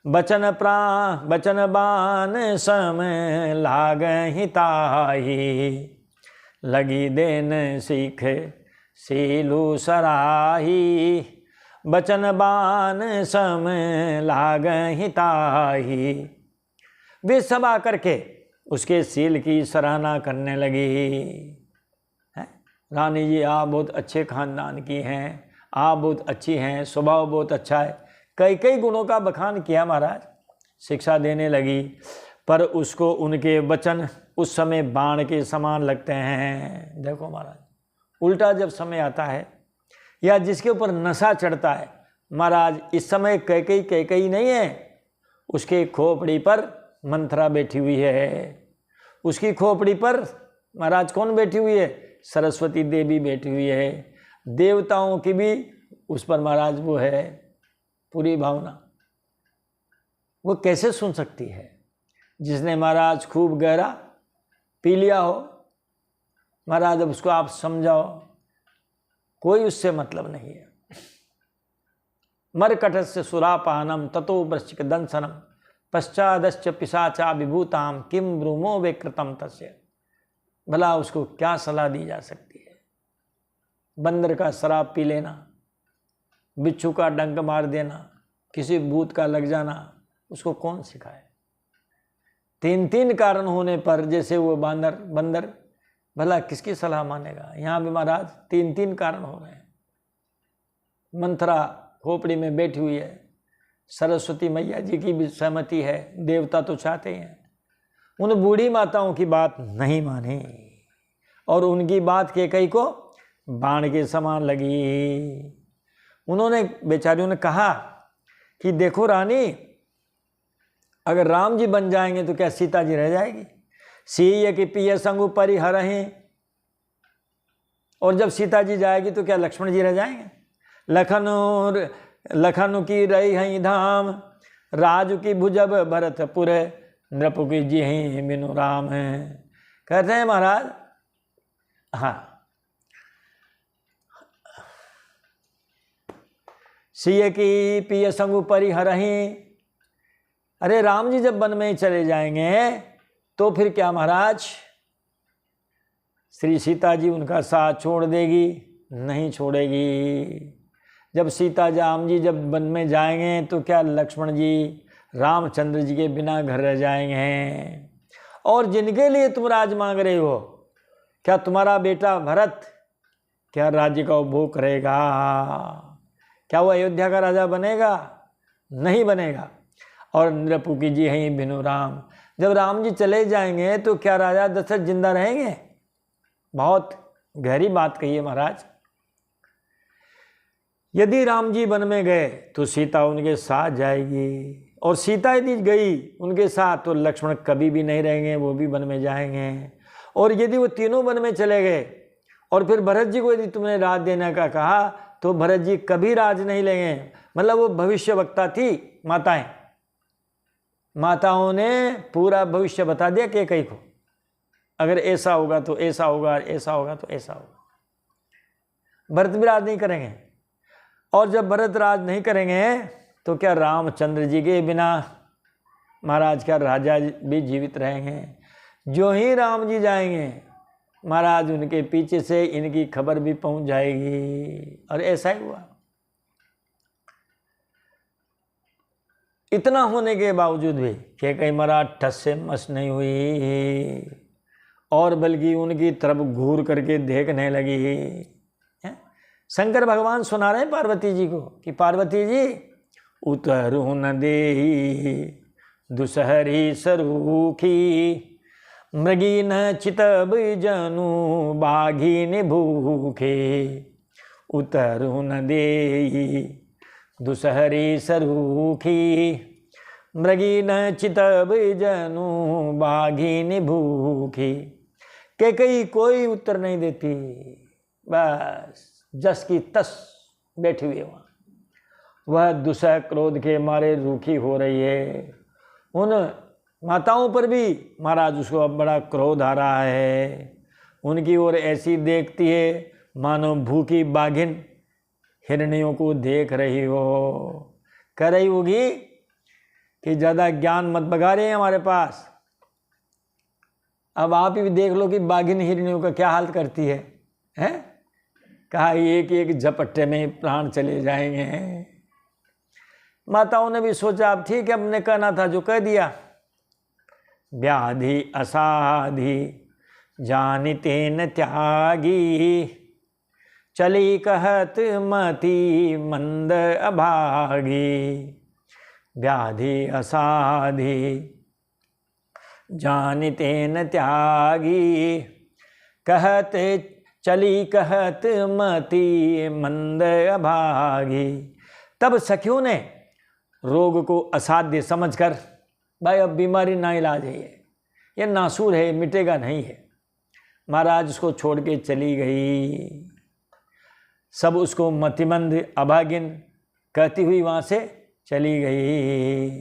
बचन बान सम लागहि ताही, लगी देन सिख सीलु सराही, बचन बान सम लागहि ताही। वे सब आकर के उसके सील की सराहना करने लगी। रानी जी आप बहुत अच्छे खानदान की हैं, आप बहुत अच्छी हैं, स्वभाव बहुत अच्छा है, कई गुणों का बखान किया महाराज। शिक्षा देने लगी, पर उसको उनके वचन उस समय बाण के समान लगते हैं। देखो महाराज, उल्टा जब समय आता है या जिसके ऊपर नशा चढ़ता है, महाराज इस समय कैकेयी नहीं है, उसके खोपड़ी पर मंथरा बैठी हुई है। उसकी खोपड़ी पर महाराज कौन बैठी हुई है? सरस्वती देवी बैठी हुई है। देवताओं की भी उस पर महाराज वो है पूरी भावना। वो कैसे सुन सकती है? जिसने महाराज खूब गहरा पी लिया हो, महाराज अब उसको आप समझाओ, कोई उससे मतलब नहीं है। मरकटस्य सुरापानम ततो वृश्चिक दंसनम पश्चादश्च पिशाचा विभूताम किम ब्रूमो विकृतम तस्य। भला उसको क्या सलाह दी जा सकती है? बंदर का शराब पी लेना, बिच्छू का डंक मार देना, किसी भूत का लग जाना, उसको कौन सिखाए? 3 कारण होने पर जैसे वो बंदर भला किसकी सलाह मानेगा? यहाँ भी महाराज 3 कारण हो रहे हैं। मंथरा खोपड़ी में बैठी हुई है, सरस्वती मैया जी की भी सहमति है, देवता तो चाहते हैं। उन बूढ़ी माताओं की बात नहीं मानी और उनकी बात कैकेयी को बाण के समान लगी। उन्होंने बेचारियों ने कहा कि देखो रानी, अगर राम जी बन जाएंगे तो क्या सीता जी रह जाएगी? सीय की पिय संगु परिहरहि, और जब सीता जी जाएगी तो क्या लक्ष्मण जी रह जाएंगे? लखन की रही हई धाम, राजू की भुजब भरतपुर, नृपु की जी ही बिनु राम है। कहते हैं महाराज, हाँ, सीय की पिय संगु परिहरहि। अरे राम जी जब वन में ही चले जाएंगे तो फिर क्या महाराज श्री सीता जी उनका साथ छोड़ देगी? नहीं छोड़ेगी। जब सीता राम जी जब वन में जाएंगे तो क्या लक्ष्मण जी रामचंद्र जी के बिना घर रह जाएंगे? और जिनके लिए तुम राज मांग रहे हो, क्या तुम्हारा बेटा भरत क्या राज्य का उपभोग करेगा? क्या वो अयोध्या का राजा बनेगा? नहीं बनेगा। और नृपु की जी हैं बिनु राम, जब राम जी चले जाएंगे तो क्या राजा दशरथ जिंदा रहेंगे? बहुत गहरी बात कही है महाराज। यदि राम जी वन में गए तो सीता उनके साथ जाएगी, और सीता यदि गई उनके साथ तो लक्ष्मण कभी भी नहीं रहेंगे, वो भी वन में जाएंगे। और यदि वो तीनों वन में चले गए और फिर भरत जी को यदि तुमने राज देने का कहा तो भरत जी कभी राज नहीं लेंगे। मतलब वो भविष्य वक्ता थी। माताओं ने पूरा भविष्य बता दिया कैकेयी को, अगर ऐसा होगा तो ऐसा होगा, ऐसा होगा तो ऐसा होगा। भरत भी राज नहीं करेंगे, और जब भरत राज नहीं करेंगे तो क्या रामचंद्र जी के बिना महाराज क्या राजा भी जीवित रहेंगे? जो ही राम जी जाएंगे महाराज उनके पीछे से इनकी खबर भी पहुंच जाएगी, और ऐसा ही हुआ। इतना होने के बावजूद भी कैकेयी महाराज ठस से मस नहीं हुई, और बल्कि उनकी तरफ घूर करके देखने लगी। शंकर भगवान सुना रहे पार्वती जी को कि पार्वती जी उतरु न देहि दुसहरी सरूखी, मृगी न चितब जनु बाघी भूखे, उतरु न देहि दुसहरी सरूखी, मृगी न चितब जनु बाघिनी भूखी। कैकेयी कोई उत्तर नहीं देती, बस जस की तस बैठी हुई है वहाँ। वह दुसह क्रोध के मारे रूखी हो रही है। उन माताओं पर भी महाराज उसको अब बड़ा क्रोध आ रहा है। उनकी ओर ऐसी देखती है मानो भूखी बाघिन हिरनियों को देख रही हो। कह रही होगी कि ज़्यादा ज्ञान मत बगा रहे हैं हमारे पास। अब आप ही देख लो कि बाघिन हिरनियों का क्या हाल करती है, हैं? कहा एक एक झपट्टे में प्राण चले जाएंगे। माताओं ने भी सोचा अब ठीक है, हमने कहना था जो कह दिया। व्याधि असाधि जानिते न त्यागी, चली कहत मति मंद अभागी। व्याधि असाधि जानिते न त्यागी, कहत चली कहत मति मंद अभागी। तब सखियों ने रोग को असाध्य समझकर, भाई अब बीमारी ना इलाज है, ये नासूर है, मिटेगा नहीं है, महाराज उसको छोड़ के चली गई। सब उसको मतिमंद अभागिन कहती हुई वहाँ से चली गई।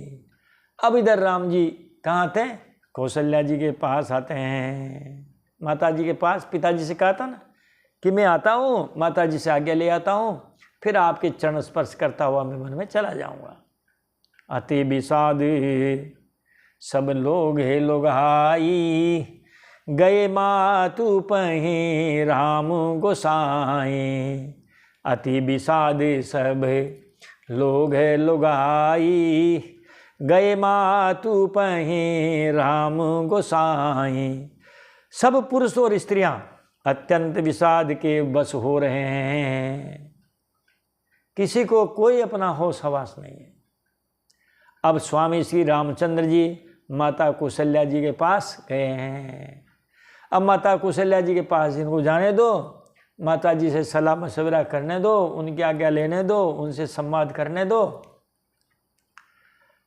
अब इधर राम जी कहाँ थे? कौशल्या जी के पास आते हैं। माता जी के पास पिताजी से कहा था ना कि मैं आता हूँ, माता जी से आज्ञा ले आता हूँ, फिर आपके चरण स्पर्श करता हुआ मैं वन में चला जाऊँगा। अति विषाद सब लोग हे लोग हाई, गए मातु पही राम गोसाई। अति विषाद सब लोग है लुगाई, गए मातु पही राम गोसाई। सब पुरुष और स्त्रियां अत्यंत विषाद के वश हो रहे हैं, किसी को कोई अपना होश हवास नहीं है। अब स्वामी श्री रामचंद्र जी माता कौशल्या जी के पास गए हैं। अब माता कौशल्या जी के पास इनको जाने दो, माता जी से सलाह मशवरा करने दो, उनकी आज्ञा लेने दो, उनसे संवाद करने दो।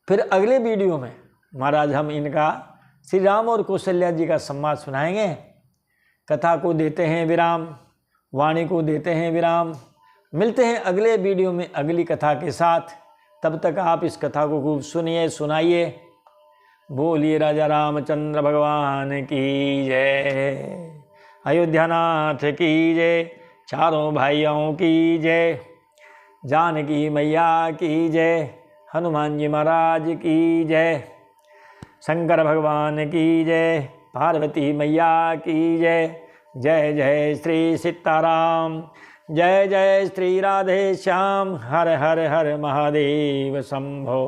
फिर अगले वीडियो में महाराज हम इनका श्री राम और कौशल्या जी का संवाद सुनाएंगे। कथा को देते हैं विराम, वाणी को देते हैं विराम। मिलते हैं अगले वीडियो में अगली कथा के साथ। तब तक आप इस कथा को खूब सुनिए, सुनाइए। बोलिए राजा रामचंद्र भगवान की जय, अयोध्यानाथ की जय, चारों भाइयों की जय, जानकी मैया की जय, हनुमान जी महाराज की जय, शंकर भगवान की जय, पार्वती मैया की जय। जय जय श्री सीताराम, जय जय श्री राधे श्याम। हर हर हर महादेव शंभो।